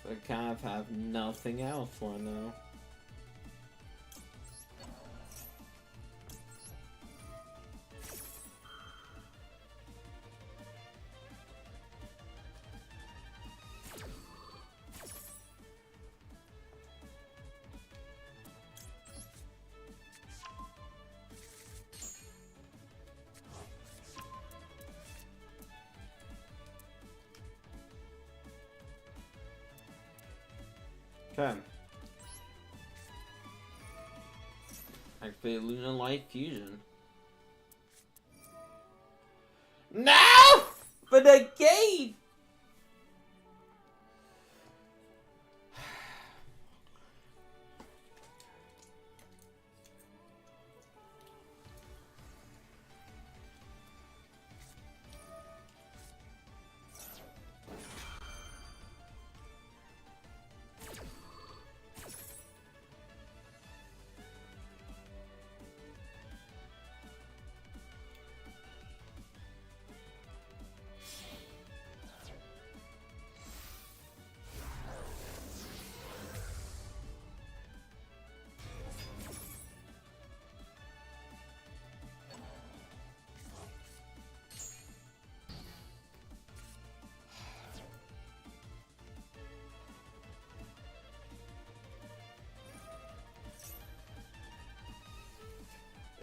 So I kind of have nothing else right now. Okay. Activate Lunar Light Fusion. No! For the game!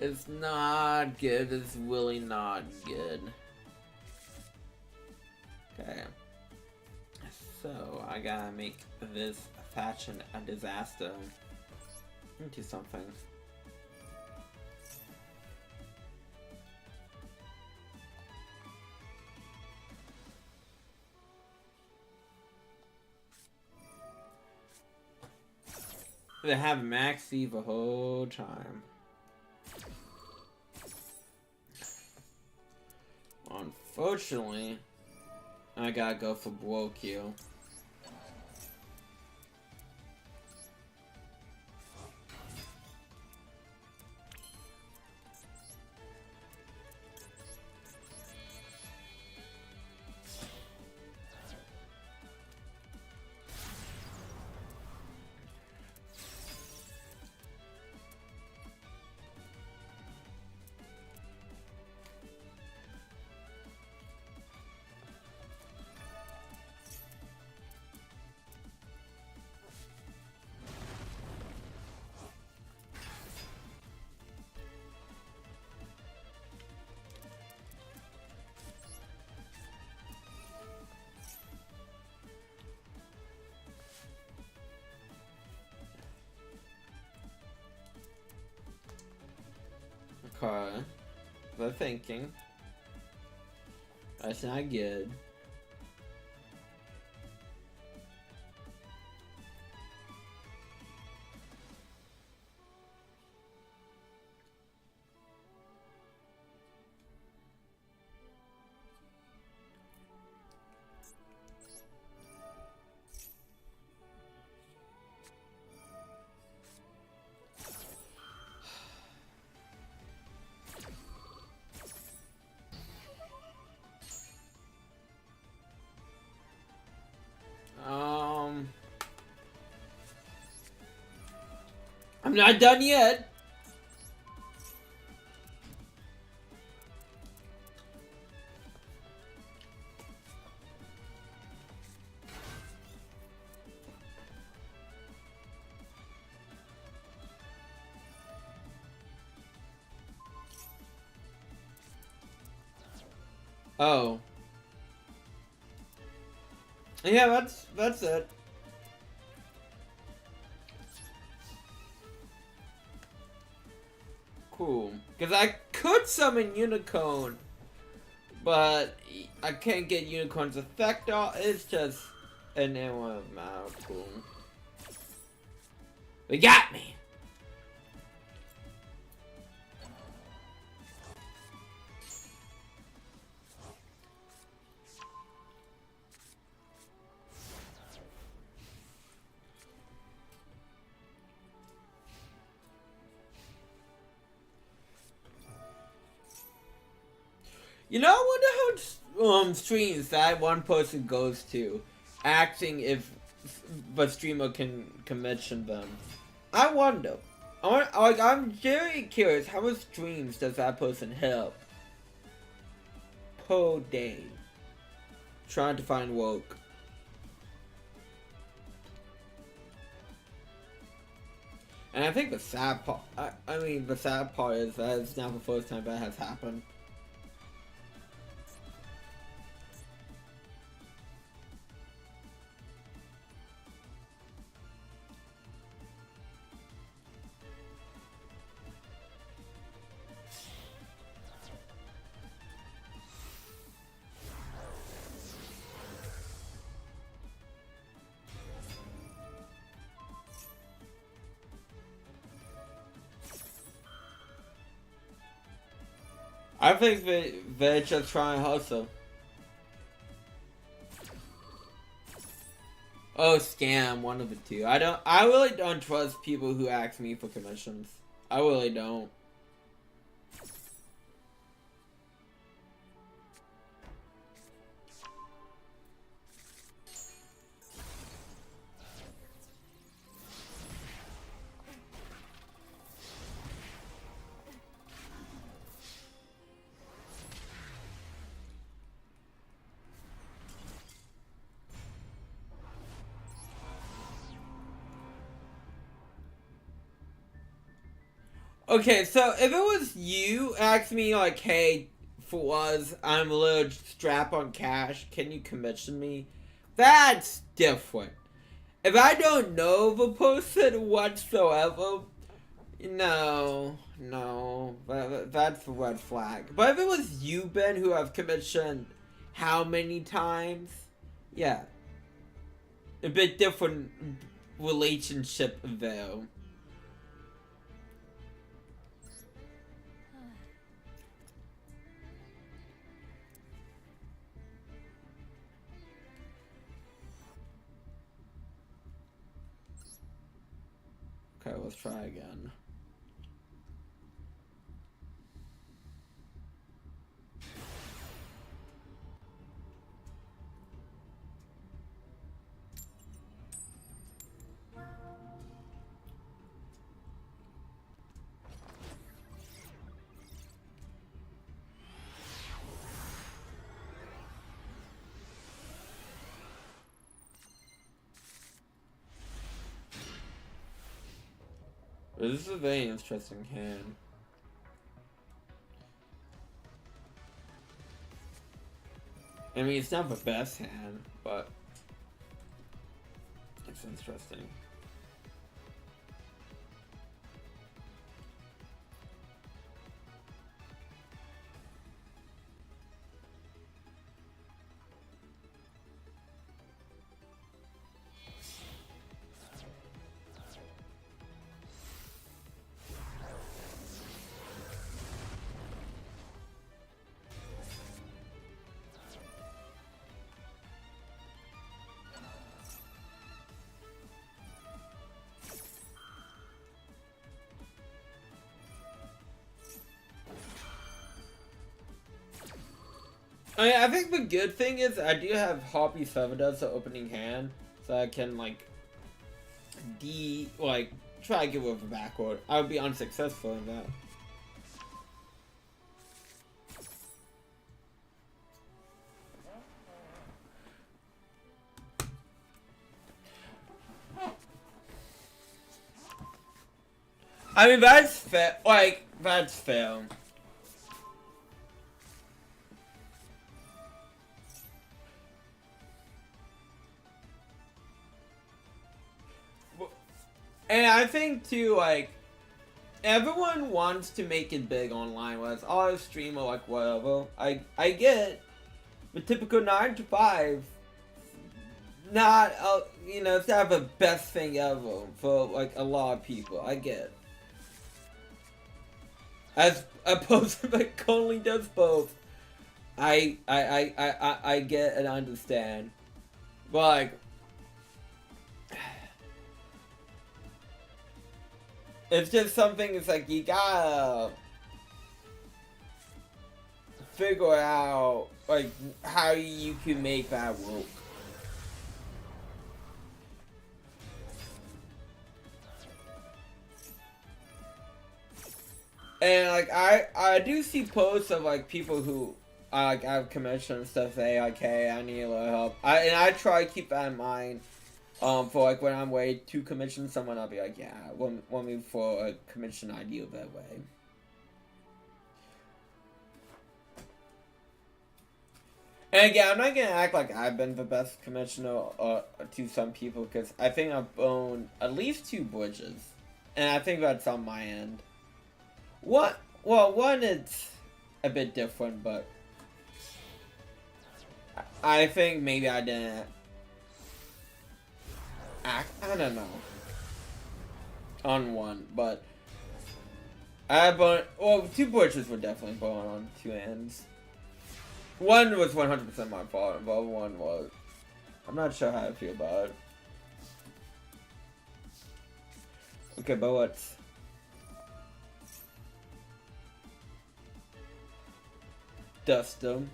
It's not good. It's really not good. Okay. So, I gotta make this fashion a disaster into something. They have Maxi the whole time. Unfortunately, I gotta go for blow kill. Okay. They're thinking. That's not good. I'm not done yet. Oh. Yeah, that's it. Cool. Because I could summon Unicorn, but I can't get Unicorn's effect off. It's just an amount. Cool. They got me. You know, I wonder how streams that one person goes to, acting if the streamer can commission them. I wonder. I'm very curious. How much streams does that person help per day? Trying to find woke. And I think the sad part. I mean, the sad part is that it's not the first time that has happened. I think they're just trying to hustle. Oh, scam, one of the two. I really don't trust people who ask me for commissions. I really don't. Okay, so if it was you ask me like, hey, Fawaz, I'm a little strapped on cash, can you commission me? That's different. If I don't know the person whatsoever, no, that's a red flag. But if it was you, Ben, who I've commissioned how many times, yeah, a bit different relationship though. Okay, let's try again. This is a very interesting hand. I mean, it's not the best hand, but it's interesting. I mean, I think the good thing is I do have Hobby 7 as the opening hand, so I can like try to get with a backward. I would be unsuccessful in that. I mean, that's fair. Like, that's fair. And I think too, like, everyone wants to make it big online, whether it's all stream or like whatever. I get the typical 9 to 5. Not, you know, it's not the best thing ever for like a lot of people. I get. As a person that currently does both, I get and understand. But like, it's just something. It's like you gotta figure out like how you can make that work. And like I do see posts of like people who like have commission and stuff say like, hey, I need a little help. I try to keep that in mind. For like when I'm way to commission someone, I'll be like, yeah, want me for a commission ideal that way. And again, I'm not gonna act like I've been the best commissioner to some people, because I think I've owned at least 2 bridges, and I think that's on my end. What? Well, one it's a bit different, but I think maybe I didn't act. I don't know on one, but I bought. Well, 2 bridges were definitely bought on 2 ends. One was 100% my fault, but one was. I'm not sure how I feel about it. Okay, but what's. Dust them.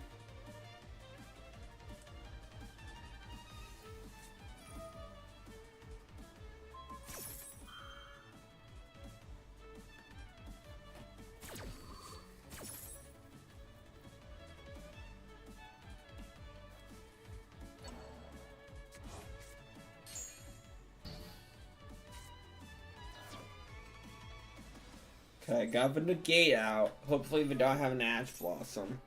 Okay, got the negate out. Hopefully we don't have an Ash Blossom.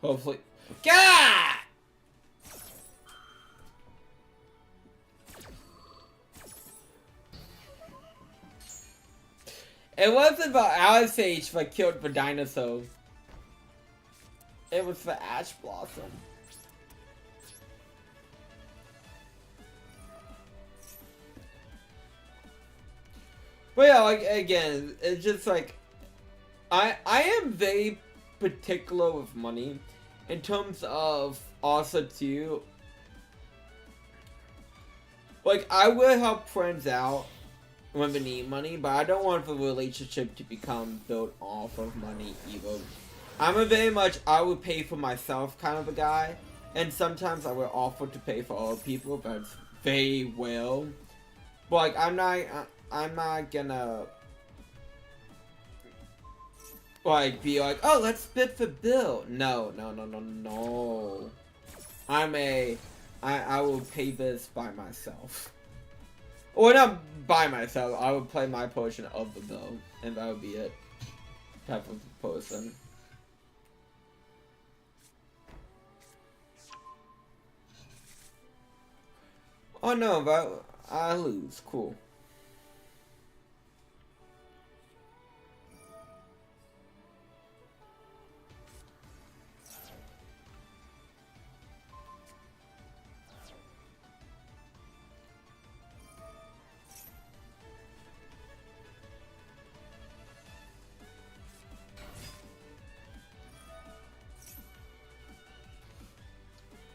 Hopefully. God! It wasn't about Alice Age if I killed the dinosaur. It was for Ash Blossom. But yeah, like, again, it's just like, I am very particular with money, in terms of also too, like, I will help friends out when they need money, but I don't want the relationship to become built off of money either. I'm a very much, I will pay for myself kind of a guy, and sometimes I will offer to pay for other people, but it's very well. But like, I'm not gonna like be like, oh, let's split the bill. No. I will pay this by myself. Or not by myself, I would play my portion of the bill, and that would be it. Type of person. Oh no, but I lose. Cool.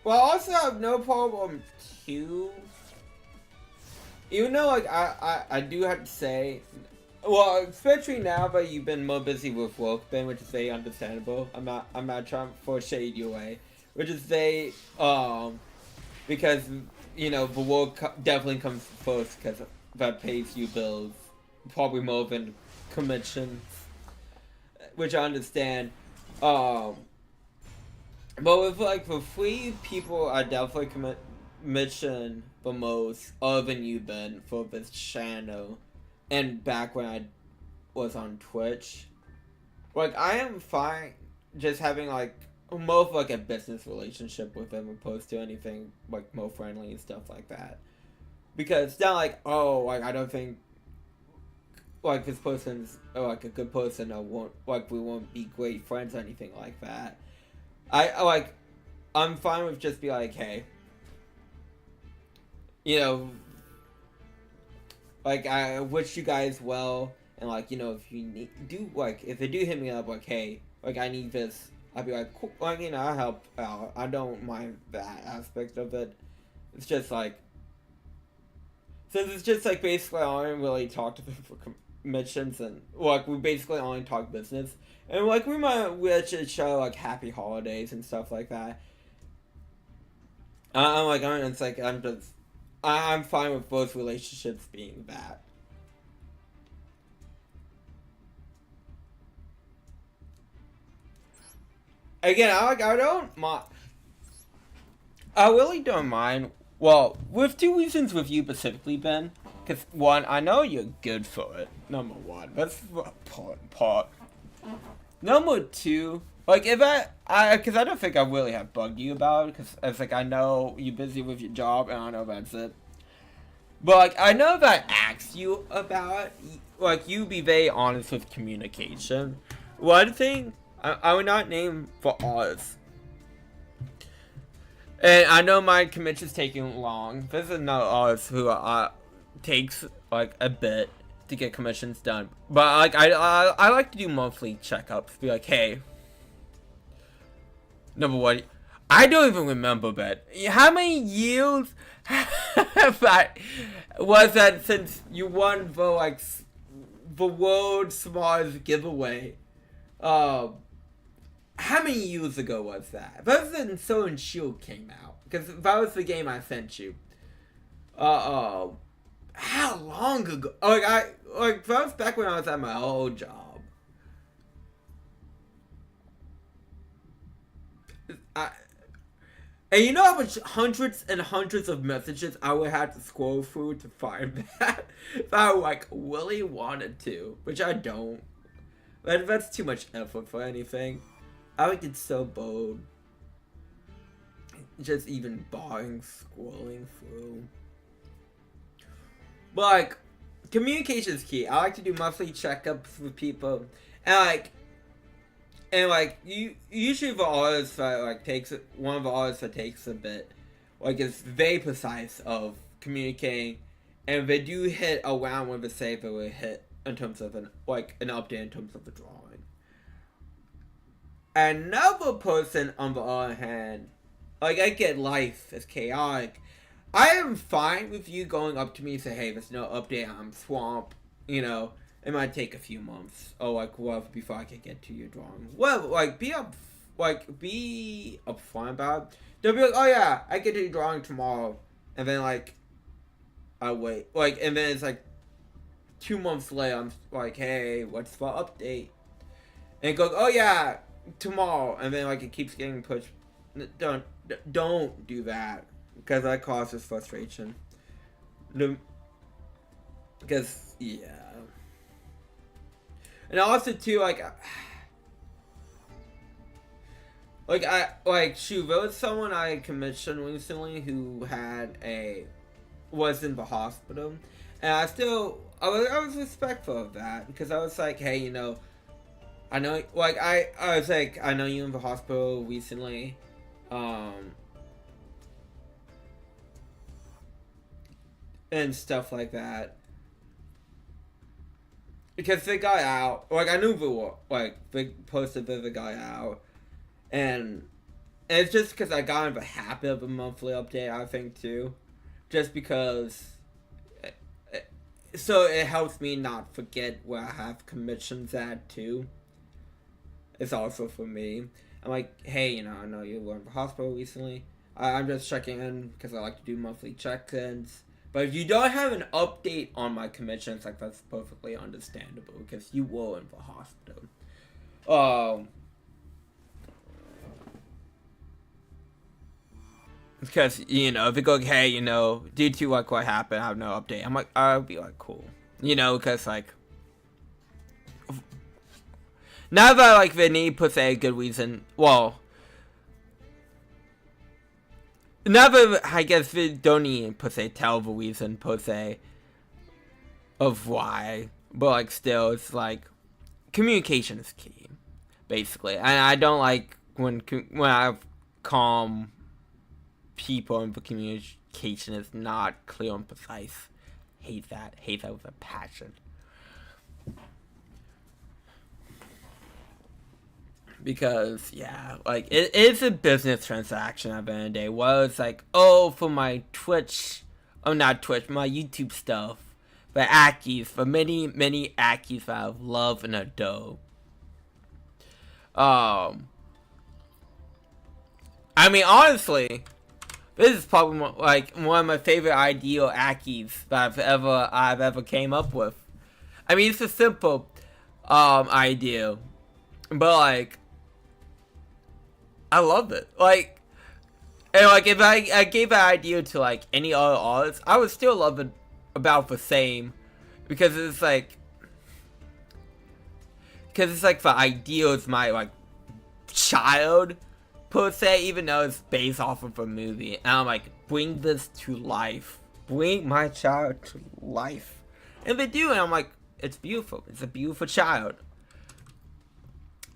Well, I also have no problem too. Even though, like, I do have to say, Well, especially now that you've been more busy with work, Ben, which is very understandable. I'm not trying to force shade you away, which is very because you know the work definitely comes first because that pays you bills, probably more than commissions, which I understand. Um, but with like the three people I definitely commission the most, other than you, Ben, for this channel, and back when I was on Twitch. Like, I am fine just having, like, more of, like, a business relationship with them opposed to anything, like, more friendly and stuff like that. Because it's not like, oh, like, I don't think, like, this person's, like, a good person or won't, like, we won't be great friends or anything like that. Like, I'm fine with just be like, hey, you know, like, I wish you guys well. And like, you know, if you if they do hit me up, like, hey, like, I need this, I'd be like, cool, like, you know, I'll help out. I don't mind that aspect of it. It's just like, since it's just like basically I only really talk to them for commissions and like we basically only talk business and like we should show like happy holidays and stuff like that. It's like I'm fine with both relationships being that. Again, I don't mind. I really don't mind. Well, with two reasons with you specifically, Ben. Because one, I know you're good for it. Number one, that's part. Number two, like if because I don't think I really have bugged you about it. Because it's like I know you're busy with your job, and I know that's it. But like I know that I asked you about it. Like you be very honest with communication. One thing I would not name for ours. And I know my commission's taking long. There's another artist who takes like a bit to get commissions done. But like I like to do monthly checkups. Be like, hey, number one, I don't even remember that. How many years was that since you won the world's smartest giveaway? How many years ago was that? That was when Sword and Shield came out. Because that was the game I sent you. How long ago? That was back when I was at my old job. And you know how much hundreds and hundreds of messages I would have to scroll through to find that? If I really wanted to. Which I don't. That's too much effort for anything. I would get so bored. Just even scrolling through. But like, communication is key. I like to do monthly checkups with people. And you usually the artist that takes one of the artists that takes a bit, is very precise of communicating. And if they do hit around when they say they will hit in terms of an update in terms of the drawing. Another person, on the other hand, I get life is chaotic. I am fine with you going up to me and say, hey, there's no update, I'm swamped. You know, it might take a few months. Or before I can get to your drawing. Well, be upfront about it. They'll be like, oh yeah, I get to your drawing tomorrow. And then I wait. And then it's 2 months later, I'm like, hey, what's the update? And it goes, oh yeah, tomorrow. And then it keeps getting pushed. Don't do that, because that causes frustration. Because yeah, and also too shoot, there was someone I commissioned recently who was in the hospital, and I was respectful of that, because I was like, hey, you know, I know, I was like, I know you in the hospital recently, and stuff like that. Because they got out, I knew they posted that they got out, and it's just because I got in the habit of a monthly update, I think, too. Just because so it helps me not forget where I have commissions at too. It's also for me. I'm like, hey, I know you were in the hospital recently. I'm just checking in because I like to do monthly check-ins. But if you don't have an update on my commissions, like, that's perfectly understandable because you were in the hospital. Because, if it goes, hey, due to, like, what happened, I have no update. I'm like, I'll be, like, cool. Because, like, now that, like, they need, per se, a good reason, well, now that, I guess, they don't need, per se, tell the reason, per se, of why, but, like, still, it's, like, communication is key, basically, and I don't like when I have calm people and the communication is not clear and precise. Hate that with a passion. Because, yeah, like, it is a business transaction at the end of the day. Well, it's like, oh, for my Twitch, not Twitch, my YouTube stuff, the Ackies, for many, many Ackies that I love and adore. I mean, honestly, this is probably one of my favorite ideal Ackies that I've ever came up with. I mean, it's a simple idea, but like, I love it. Like, and like, if I gave that idea to like any other artist, I would still love it about the same, because it's like the idea is my like child, per se, even though it's based off of a movie, and I'm like, bring this to life, bring my child to life, and they do, and I'm like, it's beautiful, it's a beautiful child.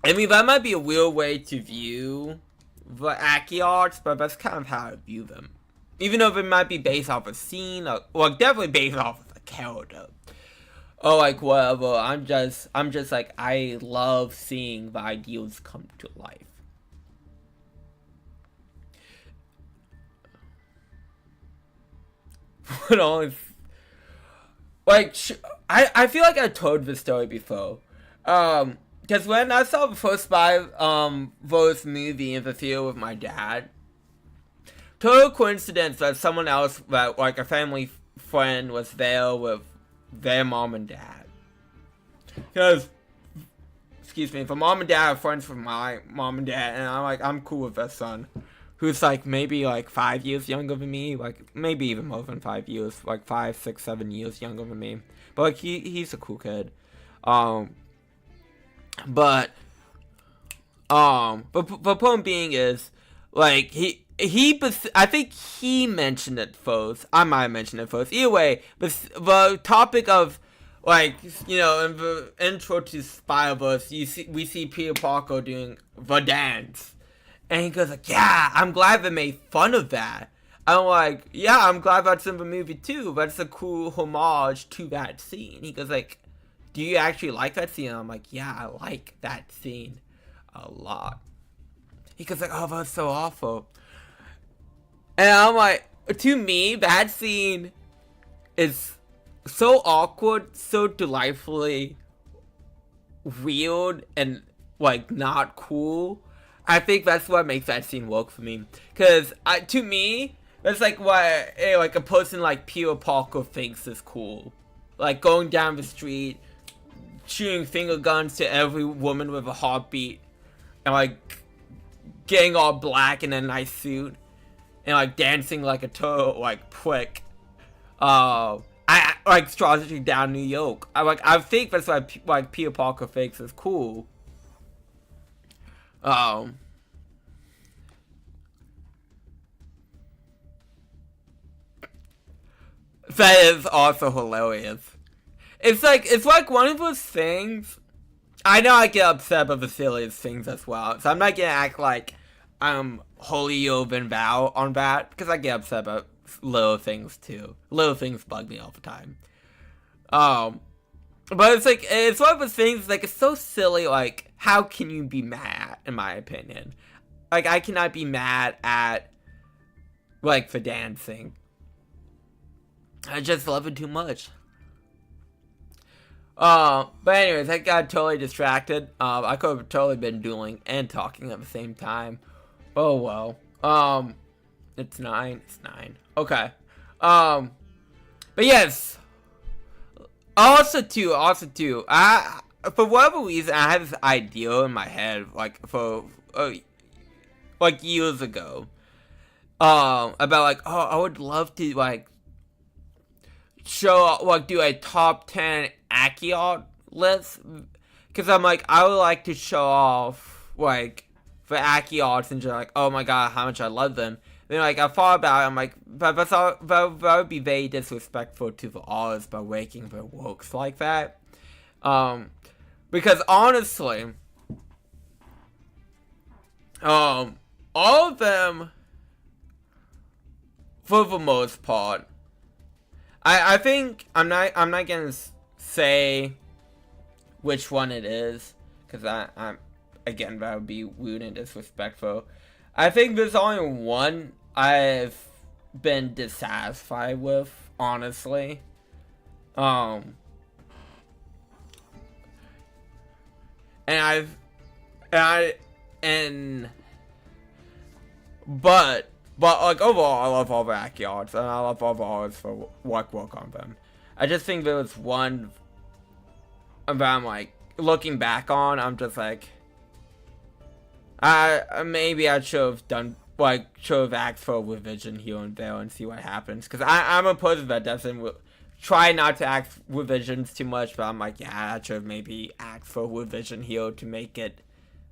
I mean, that might be a weird way to view the Aki arts, but that's kind of how I view them. Even though it might be based off a scene, or, well, definitely based off of a character. Or like whatever, I'm just like, I love seeing the ideals come to life. But always, like, I feel like I told this story before. Because when I saw the first Voice movie in the theater with my dad, total coincidence that someone else, that like a family friend, was there with their mom and dad. Because, excuse me, the mom and dad are friends with my mom and dad, and I'm cool with their son, who's like maybe like 5 years younger than me, like maybe even more than 5 years, like 5, 6, 7 years younger than me. But like he's a cool kid. But the point being is, like, I think he mentioned it first. I might have mentioned it first. Either way, the topic of, like, in the intro to Spider-Verse, we see Peter Parker doing the dance, and he goes like, yeah, I'm glad they made fun of that. I'm like, yeah, I'm glad that's in the movie too. That's a cool homage to that scene. He goes like, do you actually like that scene? And I'm like, yeah, I like that scene a lot. He goes like, oh, that's so awful. And I'm like, to me, that scene is so awkward, so delightfully weird, and like not cool. I think that's what makes that scene work for me. Cause to me, that's like what like a person like Peter Parker thinks is cool. Like going down the street, shooting finger guns to every woman with a heartbeat, and like getting all black in a nice suit, and like dancing like a total like prick. I like strolling down New York. I think that's what like Peter Parker thinks is cool. That is also hilarious. It's like one of those things. I know I get upset about the silliest things as well, so I'm not gonna act like I'm holier than thou on that, because I get upset about little things too. Little things bug me all the time. But it's one of those things, like, it's so silly, like, how can you be mad, in my opinion? Like, I cannot be mad at, like, the dancing. I just love it too much. But anyways, I got totally distracted. I could have totally been dueling and talking at the same time. Oh well. It's 9. It's 9. Okay. But yes. Also too. I for whatever reason I had this idea in my head, like for like years ago. About like, oh, I would love to like show like do a top 10 Akiot list, because I'm like, I would like to show off like the Akiots and just like, oh my god, how much I love them. Then like I thought about it, I'm like, that would be very disrespectful to the artists by making their works like that. Because honestly, all of them, for the most part, I think I'm not gonna say which one it is, because I'm again, that would be rude and disrespectful. I think there's only one I've been dissatisfied with, honestly. And but like overall, I love all the Akiots, and I love all the artists for work on them. I just think there was one that I'm like, looking back on, I'm just like, maybe I should have done, like, should have asked for a revision here and there and see what happens. Because I'm a person that doesn't try not to ask revisions too much, but I'm like, yeah, I should have maybe asked for a revision here to make it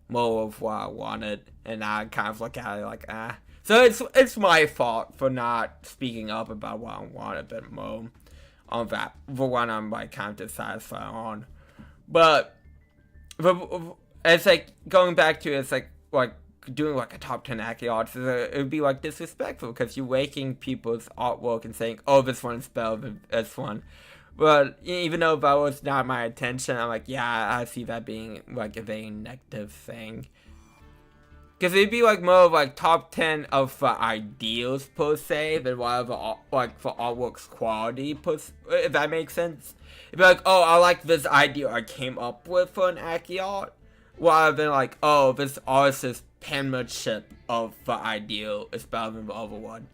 more of what I wanted. And I kind of look at it like, ah. So it's my fault for not speaking up about what I want a bit more on that, for one I'm like kind of dissatisfied on. But it's like, going back to, it's like doing like a top 10 Akiots, it would be like disrespectful, because you're raking people's artwork and saying, oh, this one's better than this one. But even though that was not my intention, I'm like, yeah, I see that being like a very negative thing. Because it'd be like more of like top 10 of the ideals per se, than whatever like for artwork's quality, if that makes sense. It'd be like, oh, I like this idea I came up with for an Akiot, rather than like, oh, this artist's penmanship of the ideal is better than the other one.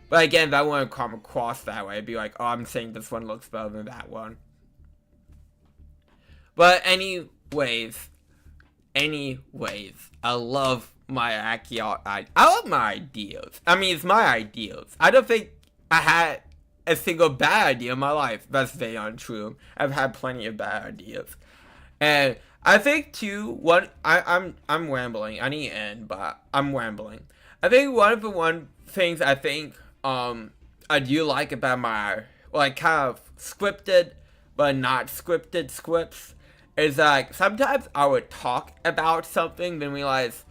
But again, that wouldn't come across that way. It'd be like, oh, I'm saying this one looks better than that one. But anyways, I love my Akiot. I love my ideas. I mean, it's my ideas. I don't think I had a single bad idea in my life. That's very untrue. I've had plenty of bad ideas. And I think too, I'm rambling. I need to end, but I'm rambling. I think one of the things I think I do like about my like kind of scripted but not scripted scripts is like, sometimes I would talk about something, then realize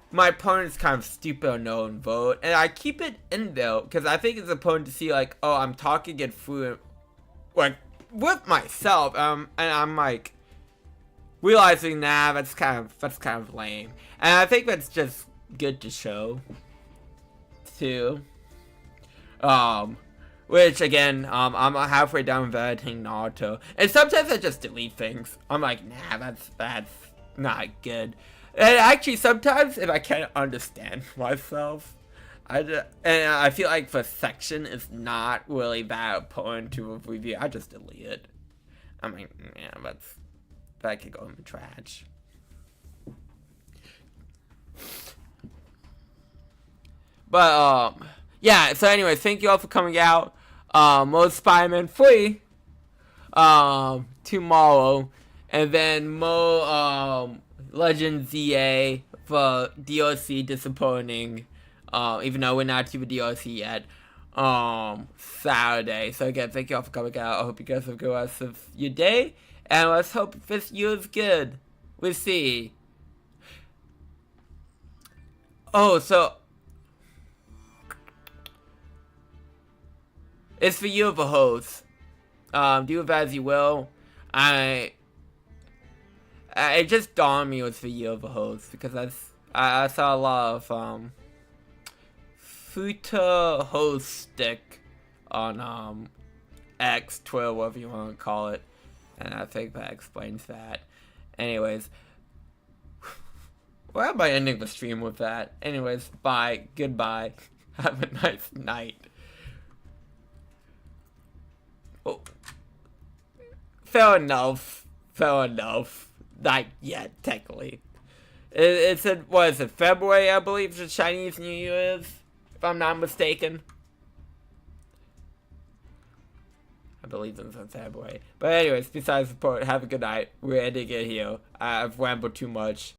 my opponent's kind of stupid or no one vote, and I keep it in there because I think it's important to see like, oh, I'm talking it through like with myself, and I'm like realizing, nah, that's kind of lame, and I think that's just good to show too. Which again, I'm halfway done with editing Naruto, and sometimes I just delete things. I'm like, nah, that's not good. And actually, sometimes if I can't understand myself, and I feel like the section is not really that important to a review, I just delete it. I mean, yeah, that could go in the trash. But yeah. So anyway, thank you all for coming out. More Spider-Man 3 tomorrow, and then more Legend ZA for DLC disappointing, even though we're not to the DLC yet, Saturday. So again, thank you all for coming out. I hope you guys have a good rest of your day, and let's hope this year is good. We'll see. Oh, so it's for you, the host. Do with as you will. It just dawned on me it was for you, the host, because I saw a lot of Futa host stick on X, Twitter, whatever you want to call it, And I think that explains that. Anyways, why am I ending the stream with that? Anyways, bye. Goodbye. Have a nice night. Oh. Fair enough. Fair enough. Not yet, technically. It said, what is it, February, I believe the Chinese New Year is? If I'm not mistaken. I believe it's in February. But anyways, besides the point, have a good night. We're ending it here. I've rambled too much.